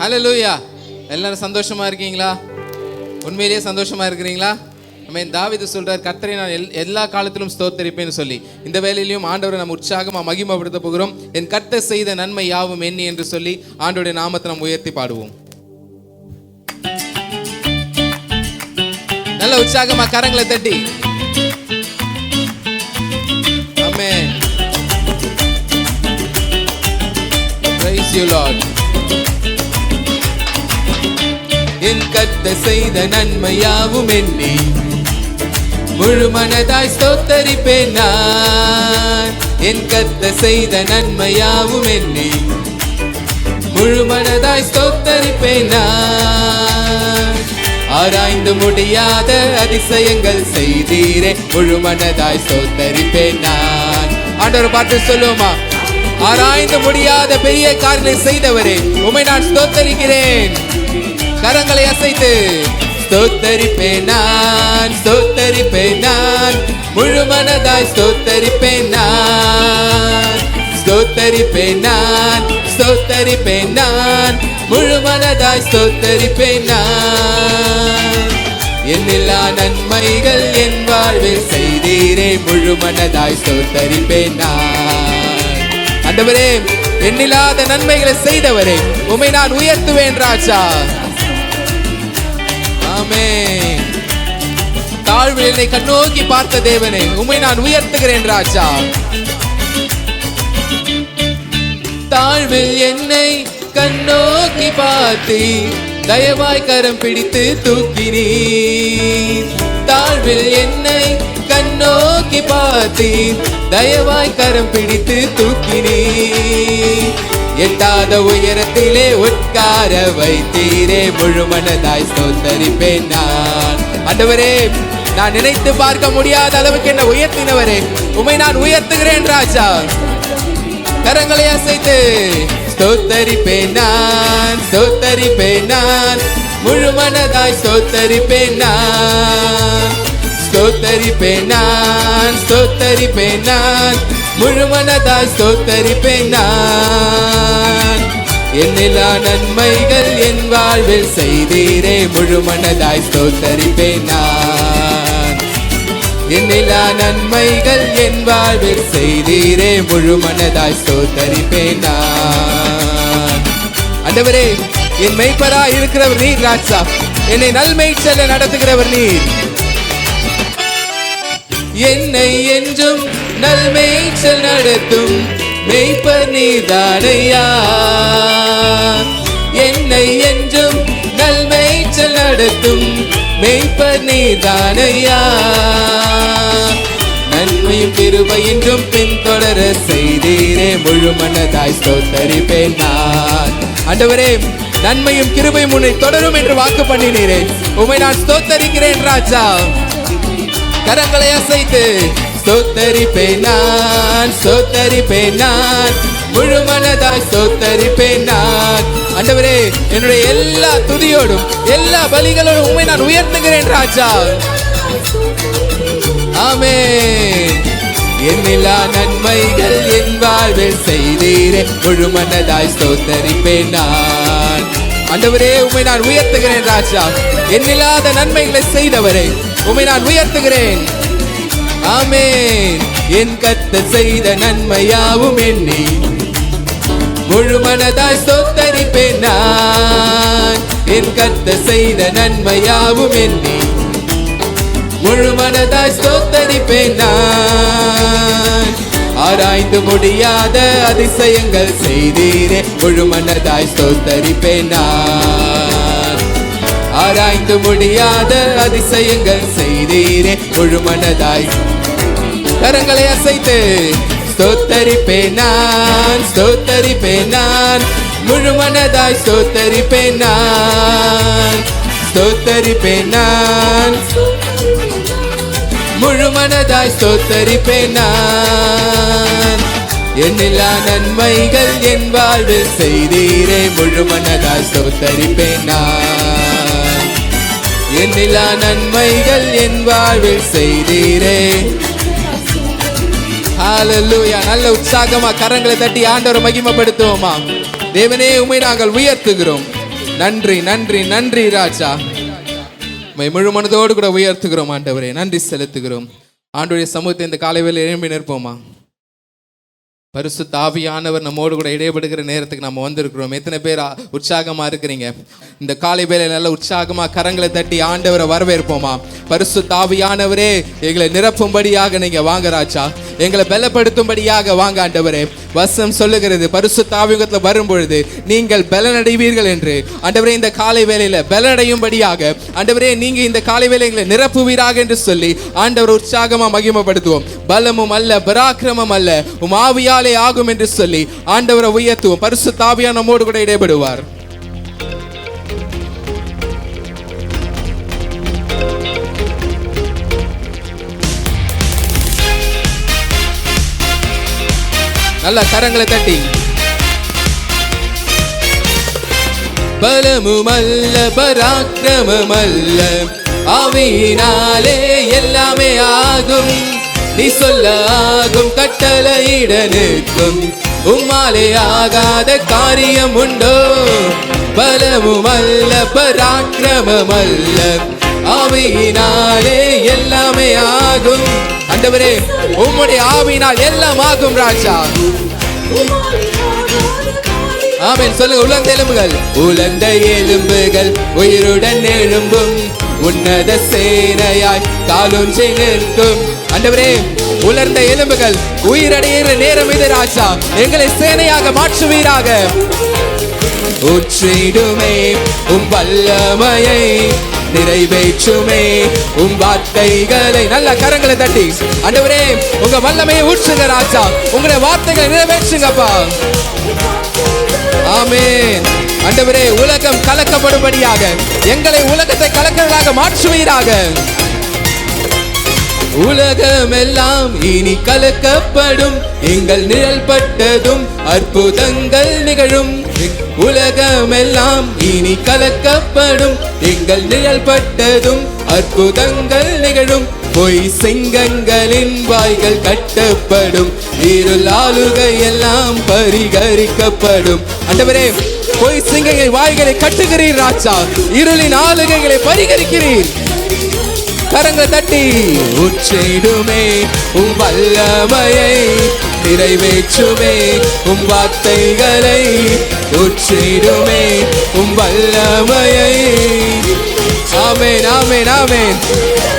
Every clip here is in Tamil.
ஹல்லேலூயா. எல்லாரும் சந்தோஷமா இருக்கீங்களா? உண்மையிலேயே சந்தோஷமா இருக்கிறீங்களா? தாவீது சொல்றார், கர்த்தரை நான் எல்லா காலத்திலும் ஸ்தோத்தரிப்பேன்னு சொல்லி. இந்த வேளையிலும் ஆண்டவரை நம்ம உற்சாகமா மகிமைப்படுத்த போகிறோம். என் கர்த்தர் செய்த நன்மை யாவும் எண்ணி என்று சொல்லி ஆண்டவருடைய நாமத்தை நம்ம உயர்த்தி பாடுவோம். நல்ல உற்சாகமா கரங்களை தட்டி ஆமென். Praise you Lord. என் கர்த்தர் செய்த நன்மை யாவும் எண்ணி முழு மனதாய் ஸ்தோத்தரிப்பேன் நான். என் கர்த்தர் செய்த நன்மை யாவும் எண்ணி முழு மனதாய் ஸ்தோத்தரிப்பேன் நான். ஆராய்ந்து முடியாத அதிசயங்கள் செய்தீரே, முழு மனதாய் ஸ்தோத்தரிப்பேன் நான். ஆண்டவர் பார்த்து சொல்லுவோமா? ஆராய்ந்து முடியாத பெரிய காரியங்களை செய்தவரே, உம்மை நான் ஸ்தோத்தரிக்கிறேன். கரங்களை அசைத்து ஸ்தோத்தரிப்பேன் நான், ஸ்தோத்தரிப்பேன் நான், முழு மனதாய் ஸ்தோத்தரிப்பேன் நான். ஸ்தோத்தரிப்பேன் நான், ஸ்தோத்தரிப்பேன் நான், முழு மனதாய் ஸ்தோத்தரிப்பேன் நான். என்னில்லா நன்மைகள் என் வாழ்வில் செய்தீரே, முழு மனதாய் ஸ்தோத்தரிப்பேன் நான். ஆண்டவரே, எண்ணில்லாத நன்மைகளை செய்தவரே, உம்மை நான் உயர்த்துவேன் ராஜா. ஆமென். தாழ்வில் என்னை கண்ணோக்கி பார்த்த தேவனே, உம்மை நான் உயர்த்துகிறேன் ராஜா. தாழ்வில் என்னை கண்ணோக்கி பார்த்தி தயவாய் கரம் பிடித்து தூக்கினீர். தாழ்வில் என்னை கண்ணோக்கி பார்த்தி தயவாய் கரம் பிடித்து தூக்கினீர். எட்டாத உயரத்திலே உட்கார வைத்தீரே, முழு மனதாய் ஸ்தோத்தரிப்பேன் நான். ஆண்டவரே, நான் நினைத்து பார்க்க முடியாத அளவுக்கு என்ன உயர்த்தினவரே, உம்மை நான் உயர்த்துகிறேன் ராஜா. கரங்களை அசைத்து ஸ்தோத்தரிப்பேன் நான், ஸ்தோத்தரிப்பேன் நான், முழு மனதாய் ஸ்தோத்தரிப்பேன் நான். ஸ்தோத்தரிப்பேன் நான், ஸ்தோத்தரிப்பேன் நான், முழு மனதாய் ஸ்தோத்தரிப்பேன் நான். என்னில்லா நன்மைகள் என் வாழ்வில் செய்தீரே, முழு மனதாய் ஸ்தோத்தரிப்பேன் நான். என்னில்லா நன்மைகள் என் வாழ்வில் செய்தீரே, முழு மனதாய் ஸ்தோத்தரிப்பேன் நான். ஆண்டவரே, என் மெய்ப்பராய் இருக்கிறவர் நீர் ராஜா. என்னை நல்மேய்ச்சல்ல நடத்துகிறவர் நீர். என்னை என்றும் நல்மேய்ச்சல் நடத்தும் மெய்ப்பர் நீர்தானையா. என்னை என்றும் நல்மேய்ச்சல் நடத்தும் மெய்ப்பர் நீர்தானையா. நன்மையும் கிருபை என்றும் பின்தொடர செய்தீரே, முழு மனதாய் ஸ்தோத்தரிப்பேன் நான். ஆண்டவரே, நன்மையும் கிருபையும் உன்னை தொடரும் என்று வாக்கு பண்ணினீரே, உம்மை நான் ஸ்தோத்தரிக்கிறேன் ராஜா. கரங்களை அசைத்து ஸ்தோத்தரிப்பேன் நான், ஸ்தோத்தரிப்பேன் நான், முழு மனதாய் ஸ்தோத்தரிப்பேன் நான். ஆண்டவரே, என்னுடைய எல்லா துதியோடும் எல்லா பலிகளோடும் உம்மை நான் உயர்த்துகிறேன் ராஜா. ஆமென். என்னில்லா நன்மைகள் என் வாழ்வில் செய்தீரே, முழு மனதாய் ஸ்தோத்தரிப்பேன் நான். ஆண்டவரே, உம்மை நான் உயர்த்துகிறேன் ராஜா. என்னில்லாத நன்மைகளை செய்தவரே, உம்மை நான் உயர்த்துகிறேன். ஆமென். என் கர்த்தர் செய்த நன்மையாவும் எண்ணி முழு மனதாய் ஸ்தோத்தரிப்பேன் நான். என் கர்த்தர் செய்த நன்மையாவும் எண்ணி முழு மனதாய் ஸ்தோத்தரிப்பேன் நான். ஆராய்ந்து முடியாத அதிசயங்கள் செய்தீரே, முழு மனதாய் ஸ்தோத்தரிப்பேன் நான். ஆராய்ந்து முடியாத அதிசயங்கள் செய்தீரே, முழு மனதாய். கரங்களை அசைத்து ஸ்தோத்தரிப்பேன் நான், ஸ்தோத்தரிப்பேன் நான், முழு மனதாய் ஸ்தோத்தரிப்பேன் நான். ஸ்தோத்தரிப்பேன் நான், முழு மனதாய் ஸ்தோத்தரிப்பேன் நான். என்னில்லா நன்மைகள் என் வாழ்வில் செய்தீரே, முழு மனதாய் ஸ்தோத்தரிப்பேன் நான். என்னில்லா நன்மைகள் என் வாழ்வில் செய்தீரே. ஹல்லேலூயா. நல்ல உற்சாகமா கரங்களை தட்டி ஆண்டவரை மகிமைப்படுத்துவோமா? தேவனே, உம்மை நாங்கள் உயர்த்துகிறோம். நன்றி நன்றி நன்றி ராஜா. முழு மனதோடு கூட உயர்த்துகிறோம் ஆண்டவரே, நன்றி செலுத்துகிறோம். ஆண்டவருடைய சமூகத்தை இந்த காலை வேளையில் எழும்பி நிற்போமா? பரிசுத்த ஆவியானவர் நம்மோடு கூட இடைபடுகிற நேரத்துக்கு நம்ம வந்திருக்கிறோம். எத்தனை பேர் உற்சாகமா இருக்கிறீங்க? இந்த காலை வேளையில் நல்ல உற்சாகமா கரங்களை தட்டி ஆண்டவரை வரவேற்போமா? பரிசுத்த ஆவியானவரே, எங்களை நிரப்பும்படியாக நீங்க வாங்க ராஜா, எங்களை பலப்படுத்தும்படியாக வாங்க ஆண்டவரே. வசனம் சொல்லுகிறது, பரிசுத்த ஆவியுகத்துல வரும் பொழுது நீங்கள் பலனடைவீர்கள் என்று. ஆண்டவரே, இந்த காலை வேளையில பலனடையும்படியாக ஆண்டவரே நீங்க இந்த காலை வேளைகளை நிரப்புவீராக என்று சொல்லி ஆண்டவர் உற்சாகமா மகிமைப்படுத்துவோம். பலமும் அல்ல, பராக்கிரமம் அல்ல, உம் ஆவியாலே ஆகும் என்று சொல்லி ஆண்டவரை உயர்த்துவோம். பரிசுத்த ஆவியானவர் நம்மோடு கூட இடைபடுவார். நல்ல கரங்களை தட்டி. பலமும் அல்ல, பராக்கிரமம் அல்ல, ஆவியினாலே எல்லாமே ஆகும். நீ சொல்ல ஆகும், கட்டளையிட நிற்கும், உம்மாலே ஆகாத காரியம் உண்டோ? பலமும் அல்ல, பராக்கிரமம் அல்ல, ஆவியினாலே எல்லாமே ஆகும். ஆண்டவரே, உம்முடைய ஆவியினால் எல்லாம் ஆகும் ராஜா. ஆமென் சொல்லுங்க. உலர்ந்த எலும்புகள், உலர்ந்த எலும்புகள் உயிருடன் எழும்பும், உன்னத சேனையாய் காலூன்றி நிற்கும். ஆண்டவரே, உலர்ந்த எலும்புகள் உயிரடைகிற நேரம் இது ராஜா. எங்களை சேனையாக மாற்றுவீராக. ஊற்றிடுமே உம் வல்லமையை, நிறைவேற்றுமே உம் வார்த்தைகளை. நல்ல கரங்களை தட்டி ஆண்டவரே உங்க வல்லமையை ஊற்றுங்க ராஜா. உங்களுடைய வார்த்தைகளை நிறைவேற்றுங்கப்பா. ஆமென். ஆண்டவரே, உலகம் கலக்கப்படும்படியாக எங்களை உலகத்தை கலக்கிறதாக மாற்றுவீராக. உலகம் எல்லாம் இனி கலக்கப்படும், எங்கள் நிழல் பட்டதும் அற்புதங்கள் நிகழும். உலகம் எல்லாம் இனி கலக்கப்படும், எங்கள் நிழல் பட்டதும் அற்புதங்கள் நிகழும். பொய் சிங்கங்களின் வாய்கள் கட்டப்படும், இருள் ஆளுகை எல்லாம் பரிகரிக்கப்படும். ஆண்டவரே, பொய் சிங்கங்கள் வாய்களை கட்டுகிறீர் ராஜா, இருளின் ஆளுகைகளை பரிகரிக்கிறீர். கரங்களை தட்டி. உற்றிடுமே உம் வல்லமையை, நிறைவேற்றுமே உம் வார்த்தைகளை, உற்றிடுமே உம் வல்லமையை. ஆமென் ஆமென் ஆமென்.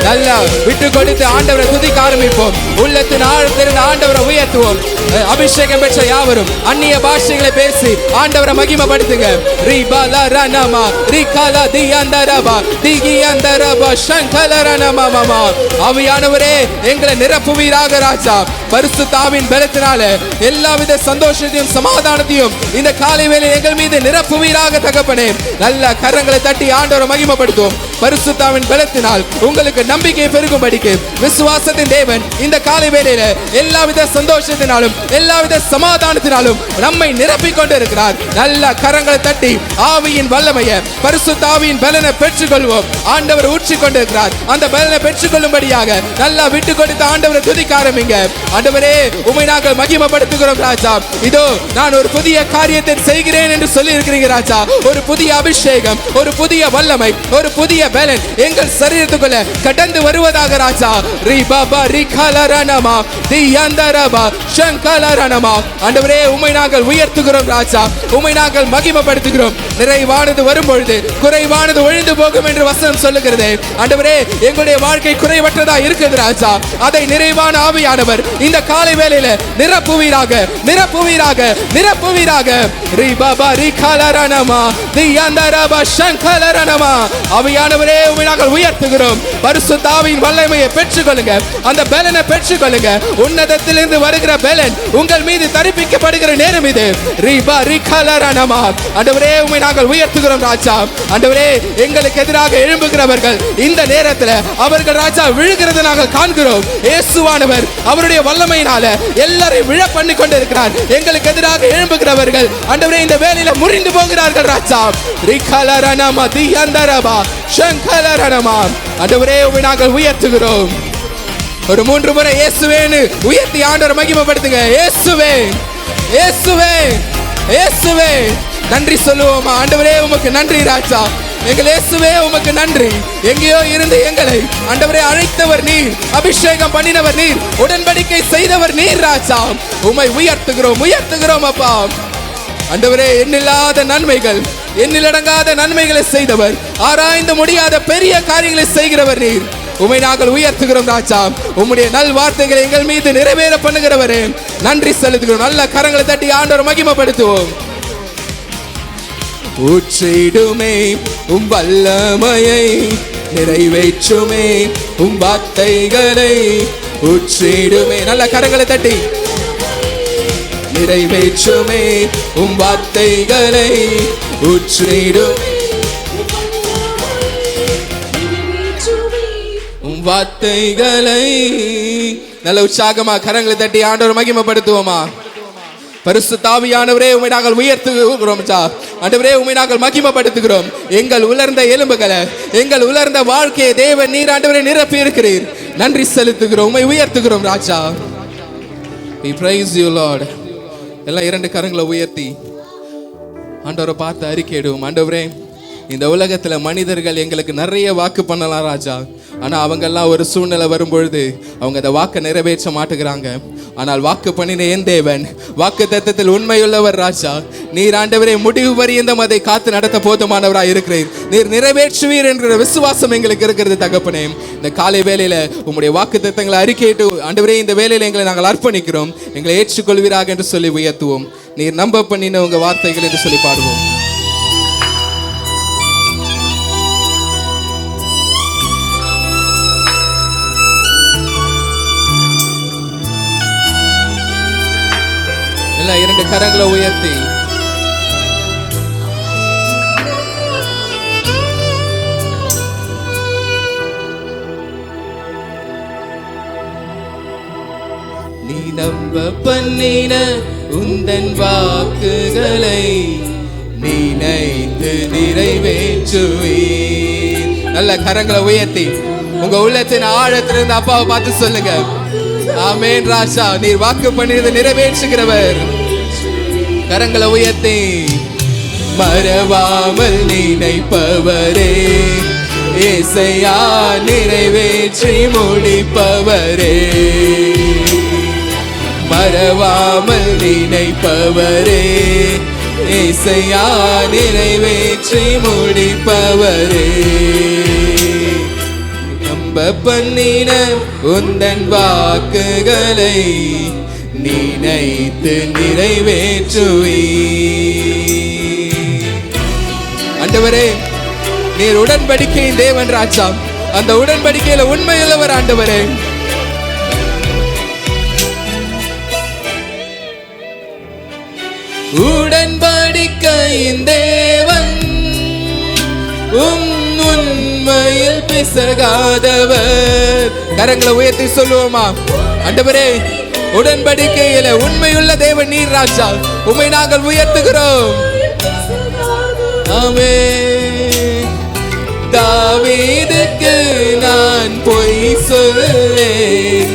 நல்லா விட்டு கொடுத்து ஆண்டவரை துதிக்க ஆரம்பிப்போம். உள்ளத்தின் ஆழத்திலிருந்து ஆண்டவரை உயர்த்துவோம். அபிஷேகம் பெற்ற யாவரும் அந்நிய பாஷைகளை பேசி ஆண்டவரை மகிமைப்படுத்துங்க. ரிபாலா ரனமா ரிகாலா தியந்தரபா திகியந்தரபா சங்கலரனமமமா. ஆவியானவரே, எங்களை நிரப்புவீராக ராஜா. பரிசுத்த ஆவியின் பலத்தினால எல்லாவித சந்தோஷத்தையும் சமாதானத்தையும் இந்த காலை வேளையில் எங்கள் மீது நிரப்புவீராக தகப்பனே. நல்ல கரங்களை தட்டி ஆண்டவரை மகிமைப்படுத்துவோம். பரிசுத்த ஆவியின் பலத்தினால் உங்களுக்கு நம்பிக்கை பெருகும்படிக்கு விசுவாசத்தின் தேவன் இந்த காலை வேளையில எல்லாவித சந்தோஷத்தினாலும் எல்லாவித சமாதானத்தினாலும் நம்மை நிரப்பிக் கொண்டிருக்கிறார். நல்ல கரங்களை தட்டி ஆவியின் வல்லமையை, பரிசுத்த ஆவியின் பலனை பெற்றுக்கொள்வோம். ஆண்டவர் ஊற்றிக் கொண்டிருக்கிறார். அந்த பலனை பெற்றுக்கொள்ளும்படியாக நல்லா விட்டு கொடுத்து ஆண்டவரை துதிக்க ஆரம்பிங்க. ஆண்டவரே, உம்மை நாங்கள் மகிமைப்படுத்துகிறோம் ராஜா. இதோ நான் ஒரு புதிய காரியத்தை செய்கிறேன் என்று சொல்லி இருக்கிறீங்க ராஜா. ஒரு புதிய அபிஷேகம், ஒரு புதிய வல்லமை, ஒரு புதிய பலன் எங்கள் சரீரத்துக்குள்ள கடந்து வருவதாக ராஜா. ரிபாபா ரிகாலரனமா தியந்தரபா சங்கலரனமா. ஆண்டவரே, உம்மை நாங்கள் உயர்த்துகிறோம் ராஜா. உம்மை நாங்கள் மகிமைப்படுத்துகிறோம். நிறைவானது வரும்பொழுது குறைவானது ஒழிந்து போகும் என்று வசனம் சொல்லுகிறது. ஆண்டவரே, எங்களுடைய வாழ்க்கை குறைவற்றதா இருக்குது ராஜா. அதை நிறைவான ஆவியானவர் இந்த காலை வேளையில நிரப்புவீராக, நிரப்புவீராக, நிரப்புவீராக. ரிபாபா ரிகாலரனமா தியந்தரபா சங்கலரனமா. ஆவியானவரே, உம்மை நாங்கள் உயர்த்துகிறோம். பரிசுத்த ஆவியின் வல்லமையை பெற்றுக்கொள்ளுங்க. அந்த பலனை பெற்றுக்கொள்ளுங்க. உன்னதத்திலிருந்து வருகிற பலன் உங்கள் மீது தரிப்பிக்கப்படுகிற நேரம் இது. ரிபா ரிகாலரனமா. ஆண்டவரே, உம்மை நாங்கள் உயர்த்துகிறோம் ராஜா. ஆண்டவரே, எங்களுக்கு எதிராக எழும்புகிறவர்கள் இந்த நேரத்தில் அவர்கள் ராஜா விழுகிறதை நாங்கள் காண்கிறோம். இயேசுவானவர் அவருடைய வல்லமையினால எல்லாரையும் விழ பண்ணி கொண்டிருக்கிறார். எங்களுக்கு எதிராக எழும்புகிறவர்கள் ஆண்டவரே இந்த வேளையில முறிந்து போகிறார்கள் ராஜா. ரிகாலரனமா தியந்தரபா சங்கலரனமா. ஆண்டவரே, உம்மை நாங்கள் உயர்த்துகிறோம். ஒரு 3 முறை இயேசுவேன்னு உயர்த்தி ஆண்டவரை மகிமைப்படுத்துங்க. இயேசுவே, இயேசுவே, இயேசுவே, நன்றி சொல்லுவோமா? ஆண்டவரே உமக்கு நன்றி ராஜா. எங்கள் இயேசுவே உமக்கு நன்றி. எங்கேயோ இருந்து எங்களை ஆண்டவரே அழைத்தவர் நீர், அபிஷேகம் பண்ணினவர் நீர், உடன்படிக்கை செய்தவர் நீர் ராஜா. உம்மை உயர்த்துகிறோம் அப்பா. ஆண்டவரே எண்ணில்லாத நன்மைகள், எண்ணிலடங்காத நன்மைகளை செய்தவர், ஆராய்ந்து முடியாத பெரிய காரியங்களை செய்கிறவர் நீர். உம்மை நாங்கள் உயர்த்துகிறோம் ராஜா. உம்முடைய நல் வார்த்தைகளை எங்கள் மீது நிறைவேற பண்ணுகிறவரே நன்றி செலுத்துகிறோம். நல்ல கரங்களை தட்டி ஆண்டவர் மகிமைப்படுத்துவோம். ஊற்றிடுமே உம் வல்லமையை, நிறைவேற்றுமே உம் வார்த்தைகளை. ஊற்றிடுமே, நல்ல கரங்களை தட்டி. நிறைவேற்றுமே உம் வார்த்தைகளை, ஊற்றிடுமே உம் வார்த்தைகளை. நல்ல உற்சாகமா கரங்களை தட்டி ஆண்டவர் மகிமைப்படுத்துவோமா? பரிசுத்த ஆவியானவரே உம்மை நாங்கள் உயர்த்துகிறோம். ஆண்டவரே உம்மை நாங்கள் மகிமைப்படுத்துகிறோம். எங்கள் உலர்ந்த எலும்புகளை, எங்கள் உலர்ந்த வாழ்க்கையை தேவன் நீர் ஆண்டவரே நிரப்பி இருக்கிறீர். நன்றி செலுத்துகிறோம், உம்மை உயர்த்துகிறோம் ராஜா. We praise you Lord. எல்லாம் இரண்டு கரங்களை உயர்த்தி ஆண்டவரை பார்த்து அறிக்கையிடுவோம். ஆண்டவரே, இந்த உலகத்துல மனிதர்கள் எங்களுக்கு நிறைய வாக்கு பண்ணலாம் ராஜா. ஆனா அவங்கெல்லாம் ஒரு சூழ்நிலை வரும்பொழுது அவங்க அந்த வாக்கை நிறைவேற்ற மாட்டுகிறாங்க. ஆனால் வாக்கு பண்ணின என் தேவன் வாக்கு தத்தத்தில் உண்மையுள்ளவர் ராஜா. நீர் ஆண்டவரே முடிவு பரியந்தம் அதை காத்து நடத்த போதுமானவராய் இருக்கிறீர். நீர் நிறைவேற்றுவீர் என்கிற விசுவாசம் எங்களுக்கு இருக்கிறது தகப்பனே. இந்த காலை வேளையில உம்முடைய வாக்கு தத்தங்களை அறிக்கையிட்டு ஆண்டவரே இந்த வேளையில எங்களை நாங்கள் அர்ப்பணிக்கிறோம். எங்களை ஏற்றுக்கொள்வீராக என்று சொல்லி உயர்த்துவோம். நீர் நம்ப பண்ணின உங்க வார்த்தைகள் என்று சொல்லி பாடுவோம். எல்லாம் இரண்டு கரங்களை உயர்த்தி நீ நம்ப பண்ணின உந்தன் வாக்குகளை நினைத்து நிறைவேற்றுவீர். நல்ல கரங்களை உயர்த்தி உங்க உள்ளத்தின் ஆழத்திலிருந்து அப்பாவை பார்த்து சொல்லுங்க. ஆமென் ராஜா, நீர் வாக்கு பண்ணியதை நிறைவேற்றுகிறவர். கரங்களை உயர்த்தி மறவாமல் நினைப்பவரே, ஏசையா நிறைவேற்றி முடிப்பவரே. மறவாமல் நினைப்பவரே, ஏசையா நிறைவேற்றி முடிப்பவரே. பண்ணின உந்தன் வாக்குகளை நினைத்து நிறைவேற்றுவீர். ஆண்டவரே, நீர் உடன்படிக்கையின் தேவன் ராஜா. அந்த உடன்படிக்கையில உண்மையுள்ளவர் ஆண்டவரே. உடன்படிக்கையின் தேவன் உண்மையில் பிசகாதவர். கரங்களை உயர்த்தி சொல்லுவோமா? ஆண்டவரே, உடன்படிக்கையில உண்மையுள்ள தேவன் நீர் ராஜா. உம்மை நாங்கள் உயர்த்துகிறோம். ஆமென். தாவீதுக்கு நான் பொய் சொல்லேன்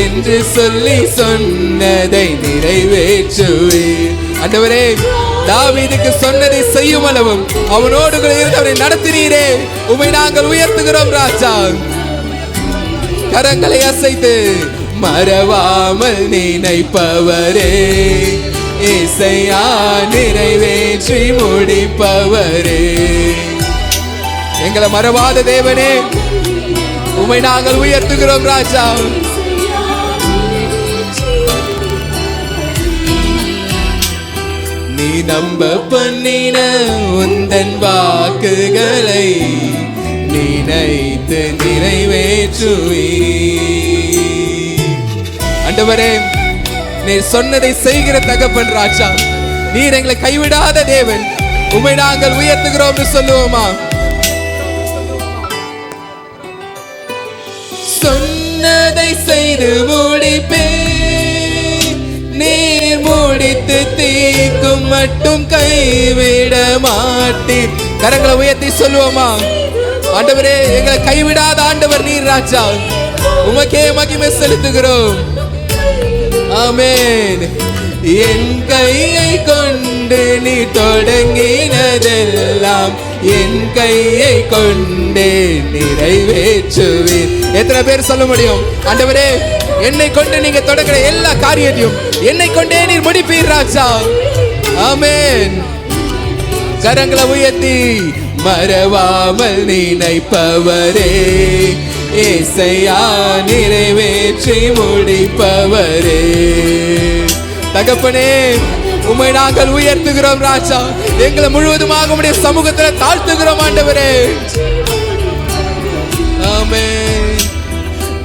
என்று சொல்லி சொன்னதை நிறைவேற்றுவேன். ஆண்டவரே, தாவீதுக்கு சொன்னதை செய்யும் அளவும் அவனோடு இருந்தவரை நடத்தினீரே, உம்மை நாங்கள் உயர்த்துகிறோம் ராஜா. கரங்களை அசைத்து மறவாமல் நினைப்பவரே, ஏசையா நிறைவேற்றி முடிப்பவரே. எங்களை மறவாத தேவனே, உம்மை நாங்கள் உயர்த்துகிறோம் ராஜா. நீ நம்ப பண்ணின உந்தன் வாக்குகளை நினைத்து நிறைவேற்றுவீர். ஆண்டவரே, நீர் சொன்னதை செய்கிற தகப்பன் ராஜா. நீர் எங்களை கைவிடாத தேவன். உம்மை நாங்கள் உயர்த்துகிறோம் சொல்லுவோமா? சொன்னதை செய்து முடிப்பேன், நீர் முடித்து தீர்க்கும் மட்டும் கைவிட மாட்டீர். கரங்களை உயர்த்தி சொல்லுவோமா? ஆண்டவரே, எங்களை கைவிடாத ஆண்டவர் நீர் ராஜா. உமக்கே மகிமை செலுத்துகிறோம். ஆமென். என் கையை கொண்ட கொண்டு நீ தொடங்கினதெல்லாம் என் கையை கொண்டே நிறைவேற்றுவீர். எத்தனை பேர் சொல்ல முடியும், ஆண்டவரே என்னை கொண்டு நீங்க தொடங்குற எல்லா காரியத்தையும் என்னை கொண்டே நீர் முடிப்பீர் ராஜா. ஆமென். கரங்களை உயர்த்தி மறவாமல் நினைப்பவரே, ஏசையா நிறைவேற்றி முடிப்பவரே. தகப்பனே உம்மை நாங்கள் உயர்த்துகிறோம் ராஜா. எங்களை முழுவதுமாக உம்முடைய சமூகத்தில் தாழ்த்துகிறோம் ஆண்டவரே. ஆமென்.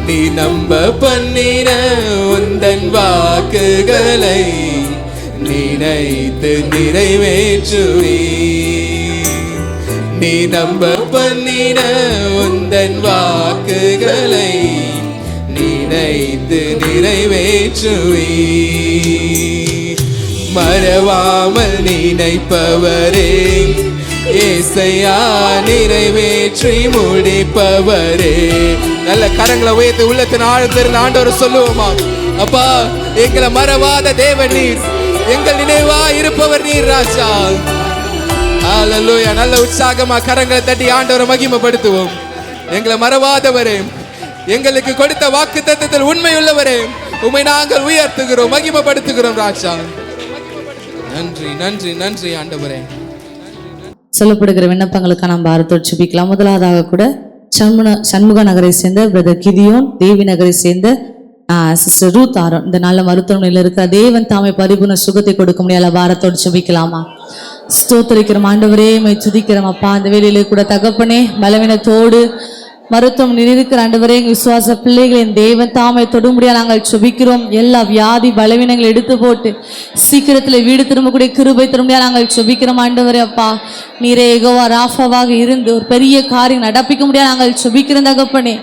நீ நம்ப பண்ணின உந்தன் வாக்குகளை நினைத்து நிறைவேற்றுவி. நீ நம்ப பண்ணின உந்தன் வாக்குகளை நினைத்து நிறைவேற்றுவி. மறவாமல் நினைப்பவரே, ஏசையா நிறைவேற்றி முடிப்பவரே. நல்ல கரங்களை உயர்த்தி உள்ளத்தின் ஆழ்ந்திருந்த ஆண்டவர் சொல்லுவோமா, அப்பா எங்களை மறவாத தேவன் நீர், எங்கள் நினைவா இருப்பவர் நீர் ராஜா. ஹல்லேலூயா. நல்ல உற்சாகமா கரங்களை தட்டி ஆண்டவரை மகிமைப்படுத்துவோம். எங்களை மறவாதவரே, எங்களுக்கு கொடுத்த வாக்குத்தத்தத்தில் உண்மையுள்ளவரே, உம்மை நாங்கள் உயர்த்துகிறோம், மகிமைப்படுத்துகிறோம் ராஜா. நன்றி நன்றி நன்றி ஆண்டவரே. சொல்லப்படுகிற விண்ணப்பங்களுக்கான நாம் பாரத்தோடு ஜெபிக்கலாம். முதலாவதாக கூட சண்முக நகரை சேர்ந்த பிரதர் கிதியோன், தேவி நகரை சேர்ந்த சிஸ்டர் ரூத் ஆரோன் இந்த நல்ல மருத்துவமனையில் இருக்கிற தேவன் தாமே பரிபூர்ண சுகத்தை கொடுக்க முடியாத பாரத்தோடு ஜெபிக்கலாமா? ஸ்தோத்திரிக்கிறோம் ஆண்டவரே, மை துதிக்கிறோம் அப்பா. அந்த வேலையிலே கூட தகப்பனே பலவீனத்தோடு மருத்துவம் இருக்கிற ஆண்டவரே, விசுவாச பிள்ளைகளின் தேவன் தாமை தொடுமுடியா நாங்கள் ஜெபிக்கிறோம். எல்லா வியாதி பலவீனங்களை எடுத்து போட்டு சீக்கிரத்தில் வீடு திரும்பக்கூடிய கிருபை திரும்பியா நாங்கள் ஜெபிக்கிறோம் ஆண்டவரே. அப்பா நீரே யெகோவா ராஃபாவாக இருந்து ஒரு பெரிய காரியம் நடப்பிக்க முடியாது நாங்கள் ஜெபிக்கிறோம் தகப்பனே.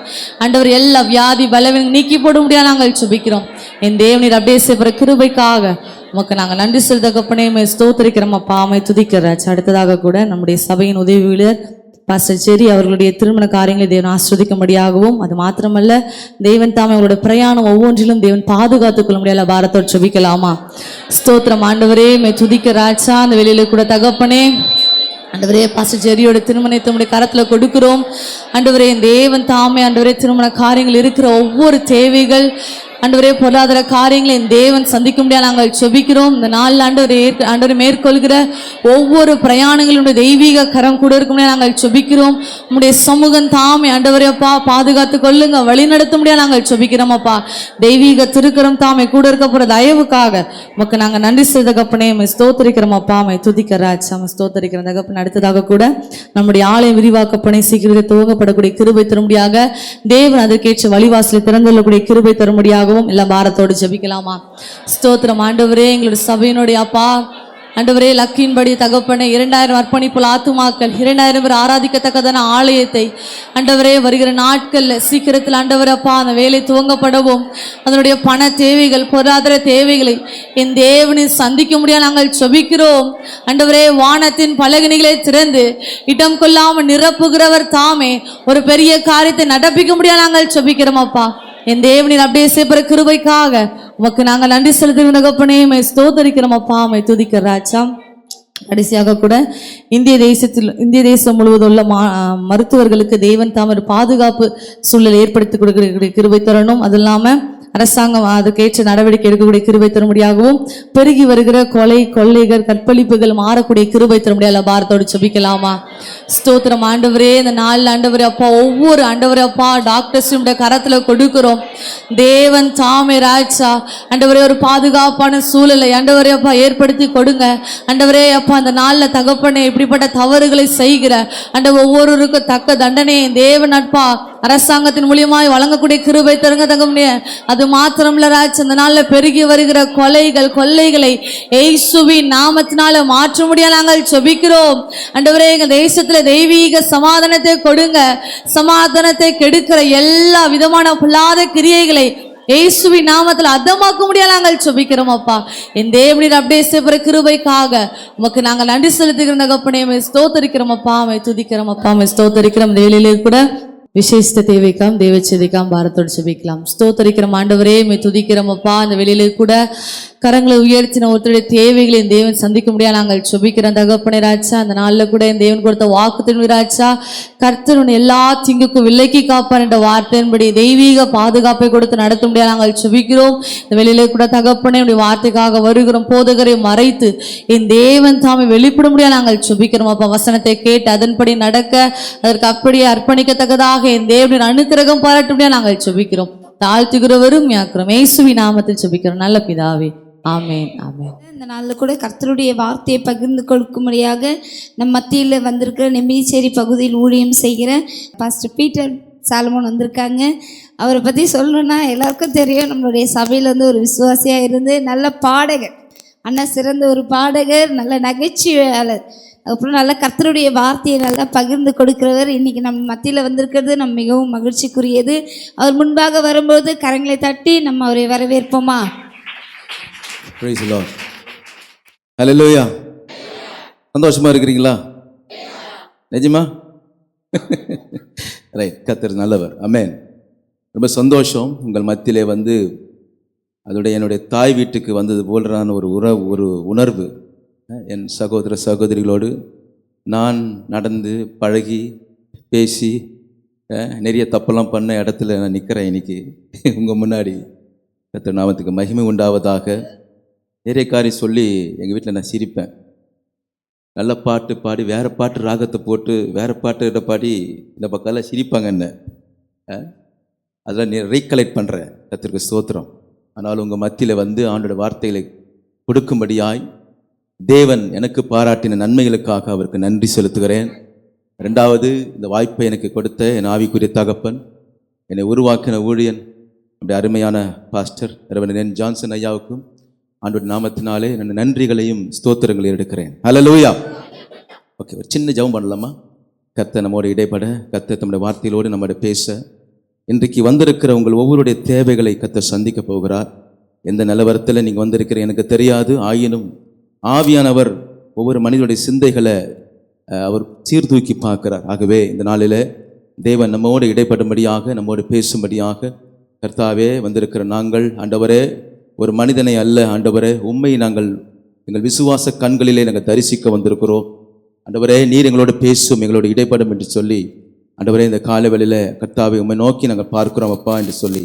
ஆண்டவர் எல்லா வியாதி பலவீனம் நீக்கி போட முடியாது நாங்கள் ஜெபிக்கிறோம். என் தேவனீர் அப்படியே செய்கிற கிருபைக்காக உமக்கு நாங்கள் நன்றி செலுத்த தகப்பனே. ஸ்தோத்திரிக்கிறோம் அப்பா, மை துதிக்கிறாச்சு. அடுத்ததாக கூட நம்முடைய சபையின் உதவி ஊழியர் பாஸ்டர் ஜெரி அவர்களுடைய திருமண காரியங்களை தேவன் ஆஸ்வதிக்கும்படியாகவும், அது மாத்திரமல்ல தேவன் தாமே அவருடைய பிரயாணம் ஒவ்வொன்றிலும் தேவன் பாதுகாத்துக் கொள்ள முடியாத பாரத்தோடு ஜெபிக்கலாமா? ஸ்தோத்திரம் ஆண்டவரே, மை துதிக்க ராஜா. அந்த வெளியில கூட தகப்பனே ஆண்டவரே பாஸ்டர் ஜெரியோட திருமணத்தை நம்முடைய கரத்துல கொடுக்கிறோம் ஆண்டவரே. தேவன் தாமே ஆண்டவரே திருமண காரியங்கள் இருக்கிற ஒவ்வொரு தேவைகள் ஆண்டவரே பொருளாதார காரியங்களை என் தேவன் சந்திக்க முடியாது நாங்கள் ஜெபிக்கிறோம். இந்த நாளில் ஆண்டவரை மேற்கொள்கிற ஒவ்வொரு பிரயாணங்களுடைய தெய்வீக கரம் கூட இருக்க முடியாது நாங்கள் ஜெபிக்கிறோம். உங்களுடைய சமூகம் தாமே ஆண்டவரே அப்பா பாதுகாத்து கொள்ளுங்க, வழி நடத்த முடியாது நாங்கள் ஜெபிக்கிறோம் அப்பா. தெய்வீக திருக்கரம் தாமே கூட இருக்க போற தயவுக்காக உமக்கு நாங்கள் நன்றி செய்த தகப்பனே. ஸ்தோத்திரிக்கிறோம் அப்பா, மை துதிக்க ராஜா. ஸ்தோத்திரிக்கிற தகப்பன். அடுத்ததாக கூட நம்முடைய ஆலயம் விரிவாக்கப்பணி சீக்கிரத்தை துவங்கப்படக்கூடிய கிருபை தரும்படியாக தேவன் அதற்கேற்ற வழிவாசலை திறந்துள்ளக்கூடிய கிருபை தரும்படியாக எல்லாம் பாரத்தோடு ஜெபிக்கலாமா? ஸ்தோத்திரம் ஆண்டவரே. எங்களுடைய சபையினுடைய அப்பா ஆண்டவரே லக்கின்படி தகப்பனே 2000 அர்ப்பணிப்புள்ள ஆத்துமாக்கள் 2000 பேர் ஆராதிக்கத்தக்கதான ஆலயத்தை ஆண்டவரே வருகிற நாட்கள்ல சீக்கிரத்தில் ஆண்டவர் அப்பா அந்த வேலை துவங்கப்படவும் அதனுடைய பண தேவைகள் பொருளாதார தேவைகளை என் தேவனை சந்திக்க முடியாது நாங்கள் ஜெபிக்கிறோம் ஆண்டவரே. வானத்தின் பலகணிகளை திறந்து இடம் கொள்ளாமல் நிரப்புகிறவர் தாமே ஒரு பெரிய காரியத்தை நடப்பிக்க முடியாது நாங்கள் ஜெபிக்கிறோம் அப்பா. என் தேவனின் அப்படியே செய்கிற கிருபைக்காக உமக்கு நாங்கள் நன்றி செலுத்துகிறோம் தகப்பனே. ஸ்தோத்திரிக்கிறோம் அப்பா, மை துதிக்கிற ராஜா. கடைசியாக கூட இந்திய தேசம் முழுவதும் உள்ள மருத்துவர்களுக்கு தேவன் தாம் ஒரு பாதுகாப்பு சூழல் ஏற்படுத்தி கொடுக்கிற கிருபை தரணும். அது இல்லாமல் அரசாங்கம் அதுக்கேற்ற நடவடிக்கை எடுக்கக்கூடிய கிருபை தரும்படியாகவும் பெருகி வருகிற கொலை கொள்ளைகள் கற்பழிப்புகள் மாறக்கூடிய கிருபை தரும்படியாக பாரத்தோடு ஜெபிக்கலாமா? ஸ்தோத்திரம் ஆண்டவரே. இந்த நாளில் ஆண்டவரே அப்பா ஒவ்வொரு ஆண்டவரே அப்பா டாக்டர்ஸுடைய கரத்துல கொடுக்கிறோம். தேவன் தாமே ராஜா ஆண்டவரே ஒரு பாதுகாப்பான சூழலை ஆண்டவரே அப்பா ஏற்படுத்தி கொடுங்க ஆண்டவரே அப்பா. அந்த நாளில் தகப்பனே இப்படிப்பட்ட தவறுகளை செய்கிற ஆண்டவர் ஒவ்வொருவருக்கும் தக்க தண்டனையை தேவன் அப்பா அரசாங்கத்தின் மூலியமாய் வழங்கக்கூடிய கிருபை தருங்க தகப்பனே. அது மாத்திரமல்ல ராஜ், அந்த நாளில் பெருகி வருகிற கொலைகள் கொள்ளைகளை இயேசுவின் நாமத்தினால மாற்ற முடியாது நாங்கள் ஜெபிக்கிறோம் ஆண்டவரே. எங்க தேசத்துல தெய்வீக சமாதானத்தை கொடுங்க. சமாதானத்தை கெடுக்கிற எல்லா விதமான பொல்லாத கிரியைகளை இயேசுவின் நாமத்தில் அதமாக்க முடியாது நாங்கள் ஜெபிக்கிறோம் அப்பா. என் தேவனீர் அப்படியே செய்கிற கிருபைக்காக உமக்கு நாங்கள் நன்றி செலுத்துகிறோம் தகப்பனே. ஸ்தோத்திரிக்கிறோம் அப்பா, துதிக்கிறோம் அப்பா, ஸ்தோத்திரிக்கிறோம். இந்த வேளையிலே கூட விசேஷ தேவைக்காம் தேவச்செதிக்காம் பாரத்தோடு ஜெபிக்கலாம். ஸ்தோத்திரிக்கிறோம் ஆண்டவரே, மை துதிக்கிறோம் அப்பா. அந்த வெளியிலே கூட கரங்களை உயர்த்தின ஒருத்தருடைய தேவைகளை என் தேவன் சந்திக்க முடியாது நாங்கள் ஜெபிக்கிறோம் தகப்பனே ராஜா. அந்த நாளில் கூட என் தேவன் கொடுத்த வாக்குத்தத்தம் ராஜா, கர்த்தர் உன்னை எல்லா தீங்குக்கும் விலக்கி காப்பார் என்ற வார்த்தையின்படி தெய்வீக பாதுகாப்பை கொடுத்து நடத்த முடியாது நாங்கள் ஜெபிக்கிறோம். இந்த வெளியிலே கூட தகப்பனே உடைய வார்த்தைக்காக வருகிறோம். போதகரை மறைத்து என் தேவன் தாமே வெளிப்பட முடியாது நாங்கள் ஜெபிக்கிறோம். அப்ப வசனத்தை கேட்டு அதன்படி நடக்க அதற்கு அப்படியே அர்ப்பணிக்கத்தக்கதாக என் தேவனின் அனுக்கிரகம் பாராட்ட முடியாது நாங்கள் ஜெபிக்கிறோம். தாழ்த்துகிறவரும் யாக்கிறோம் இயேசுவின் நாமத்தில் ஜெபிக்கிறோம் நல்ல பிதாவே, ஆமென் ஆமென். இந்த நாளில் கூட கர்த்தருடைய வார்த்தையை பகிர்ந்து கொடுக்கும்படியாக நம் மத்தியில் வந்திருக்கிற நெம்பிச்சேரி பகுதியில் ஊழியம் செய்கிற பாஸ்டர் பீட்டர் சாலமோன் வந்திருக்காங்க. அவரை பற்றி சொல்லணுன்னா எல்லாருக்கும் தெரியும். நம்மளுடைய சபையில் வந்து ஒரு விசுவாசியாக இருந்து நல்ல பாடகர், அண்ணா சிறந்த ஒரு பாடகர், நல்ல நகைச்சுவையாளர், அப்புறம் நல்ல கர்த்தருடைய வார்த்தையை நல்லா பகிர்ந்து கொடுக்கிறவர். இன்றைக்கி நம்ம மத்தியில் வந்திருக்கிறது நம்ம மிகவும் மகிழ்ச்சிக்குரியது. அவர் முன்பாக வரும்போது கரங்களை தட்டி நம்ம அவரை வரவேற்போமா? Praise the Lord. Hallelujah. சந்தோஷமா இருக்கிறீங்களா? நிஜமா? ரைட். கர்த்தர் நல்லவர். ஆமென். ரொம்ப சந்தோஷம் உங்கள் மத்தியிலே வந்து அதோடைய என்னுடைய தாய் வீட்டுக்கு வந்தது போல்றான ஒரு உணர்வு. என் சகோதர சகோதரிகளோடு நான் நடந்து பழகி பேசி நிறைய தப்பெல்லாம் பண்ண இடத்துல நான் நிற்கிறேன் இன்னைக்கு உங்கள் முன்னாடி. கர்த்தர் நாமத்துக்கு மகிமை உண்டாவதாக. நிறைய காரியம் சொல்லி எங்கள் வீட்டில் நான் சிரிப்பேன். நல்ல பாட்டு பாடி வேறு பாட்டு ராகத்தை போட்டு வேறு பாட்டு பாடி இந்த பக்கம்லாம் சிரிப்பாங்க என்ன. அதெல்லாம் நீ ரீகலெக்ட் பண்ணுறேன். கர்த்தருக்கு ஸ்தோத்திரம். ஆனாலும் உங்கள் மத்தியில் வந்து ஆண்டோட வார்த்தைகளை கொடுக்கும்படியாய் தேவன் எனக்கு பாராட்டின நன்மைகளுக்காக அவருக்கு நன்றி செலுத்துகிறேன். ரெண்டாவது, இந்த வாய்ப்பை எனக்கு கொடுத்த என் ஆவிக்குரிய தகப்பன், என்னை உருவாக்கின ஊழியன், அப்படி அருமையான பாஸ்டர் ரெவரண்ட் என் ஜான்சன் ஐயாவுக்கும் ஆண்டோட நாமத்தினாலே நான் நன்றிகளையும் ஸ்தோத்திரங்களையும் எடுக்கிறேன். ஹல்லேலூயா. ஓகே, ஒரு சின்ன ஜெபம் பண்ணலாமா? கர்த்தர் நம்மோட இடைப்பட, கர்த்தர் நம்முடைய வார்த்தைகளோடு நம்மோட பேச, இன்றைக்கு வந்திருக்கிற உங்கள் ஒவ்வொருடைய தேவைகளை கர்த்தர் சந்திக்க போகிறார். எந்த நிலவரத்தில் நீங்கள் வந்திருக்கிற எனக்கு தெரியாது. ஆயினும் ஆவியானவர் ஒவ்வொரு மனிதனுடைய சிந்தைகளை அவர் சீர்தூக்கி பார்க்கிறார். ஆகவே இந்த நாளில் தேவன் நம்மோடு இடைப்படும்படியாக, நம்மோடு பேசும்படியாக கர்த்தாவே வந்திருக்கிற நாங்கள், ஆண்டவரே, ஒரு மனிதனை அல்ல ஆண்டவரே, உண்மை நாங்கள் எங்கள் விசுவாச கண்களிலே நாங்கள் தரிசிக்க வந்திருக்கிறோம். ஆண்டவரே, நீர் எங்களோடு பேசும், எங்களோடு இடைப்படும் என்று சொல்லி, ஆண்டவரே, இந்த காலவெளியில் கர்த்தாவை உண்மை நோக்கி நாங்கள் பார்க்கிறோம் அப்பா என்று சொல்லி,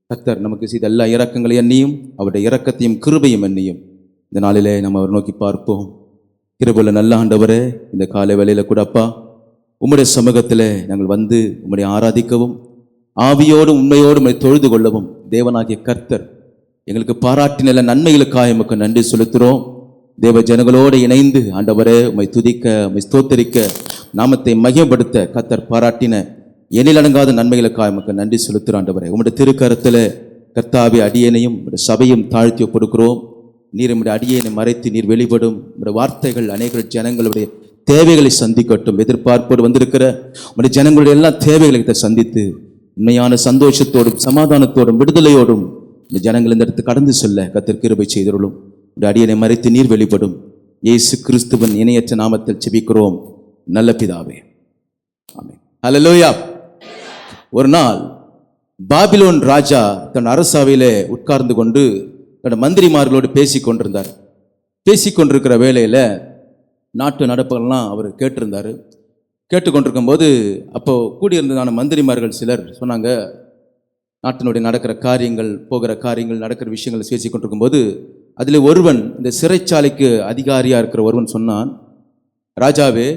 கர்த்தர் நமக்கு செய்த எல்லா இரக்கங்களை எண்ணியும் அவருடைய இரக்கத்தையும் கிருபையும் எண்ணியும் இந்த நாளிலே நம்ம அவர் நோக்கி பார்ப்போம். கிருபையுள்ள நல்ல ஆண்டவரே, இந்த காலை வேளையில் கூட அப்பா உம்முடைய சமூகத்தில் நாங்கள் வந்து உம்முடைய ஆராதிக்கவும் ஆவியோடும் உண்மையோடும் உம்மை தொழுது கொள்ளவும் தேவனாகிய கர்த்தர் எங்களுக்கு பாராட்டின நன்மைகளுக்காக எமக்கு நன்றி செலுத்துகிறோம். தேவ ஜனங்களோடு இணைந்து ஆண்டவரே உம்மை துதிக்க, உம்மை ஸ்தோத்தரிக்க, நாமத்தை மகிமைப்படுத்த கர்த்தர் பாராட்டின எண்ணிலடங்காத நன்மைகளுக்காக எமக்கு நன்றி செலுத்துகிறோம். ஆண்டவரே, உம்முடைய திருக்கரத்தில் கர்த்தாவே அடியேனையும் சபையும் தாழ்த்தி கொடுக்கிறோம். நீர் நம்முடைய அடியேனை மறைத்து நீர் வெளிப்படும். நம்முடைய வார்த்தைகள் அநேக ஜனங்களுடைய தேவைகளை சந்திக்கட்டும். எதிர்பார்ப்போடு வந்திருக்கிற நம்முடைய ஜனங்களுடைய எல்லா தேவைகளை சந்தித்து உண்மையான சந்தோஷத்தோடும் சமாதானத்தோடும் விடுதலையோடும் இந்த ஜனங்கள் இந்த இடத்துக்கு கடந்து செல்ல கர்த்தர் கிருபை செய்தருளும். உடைய அடியனை மறைத்து நீர் வெளிப்படும். இயேசு கிறிஸ்துவின் இணையற்ற நாமத்தில் ஜெபிக்கிறோம் நல்ல பிதாவே, ஆமென். ஹல்லேலூயா. ஒரு நாள் பாபிலோன் ராஜா தன் அரசவையிலே உட்கார்ந்து கொண்டு தன் மந்திரிமார்களோடு பேசி கொண்டிருந்தார். பேசி கொண்டிருக்கிற வேளையில் நாட்டு நடப்புகள்லாம் அவர் கேட்டிருந்தார். கேட்டுக்கொண்டிருக்கும் போது அப்போ கூடியிருந்ததான மந்திரிமார்கள் சிலர் சொன்னாங்க, நாட்டினுடைய நடக்கிற காரியங்கள், போகிற காரியங்கள், நடக்கிற விஷயங்களை பேசி கொண்டிருக்கும் போது அதில் ஒருவன், இந்த சிறைச்சாலைக்கு அதிகாரியாக இருக்கிற ஒருவன் சொன்னான், ராஜாவே,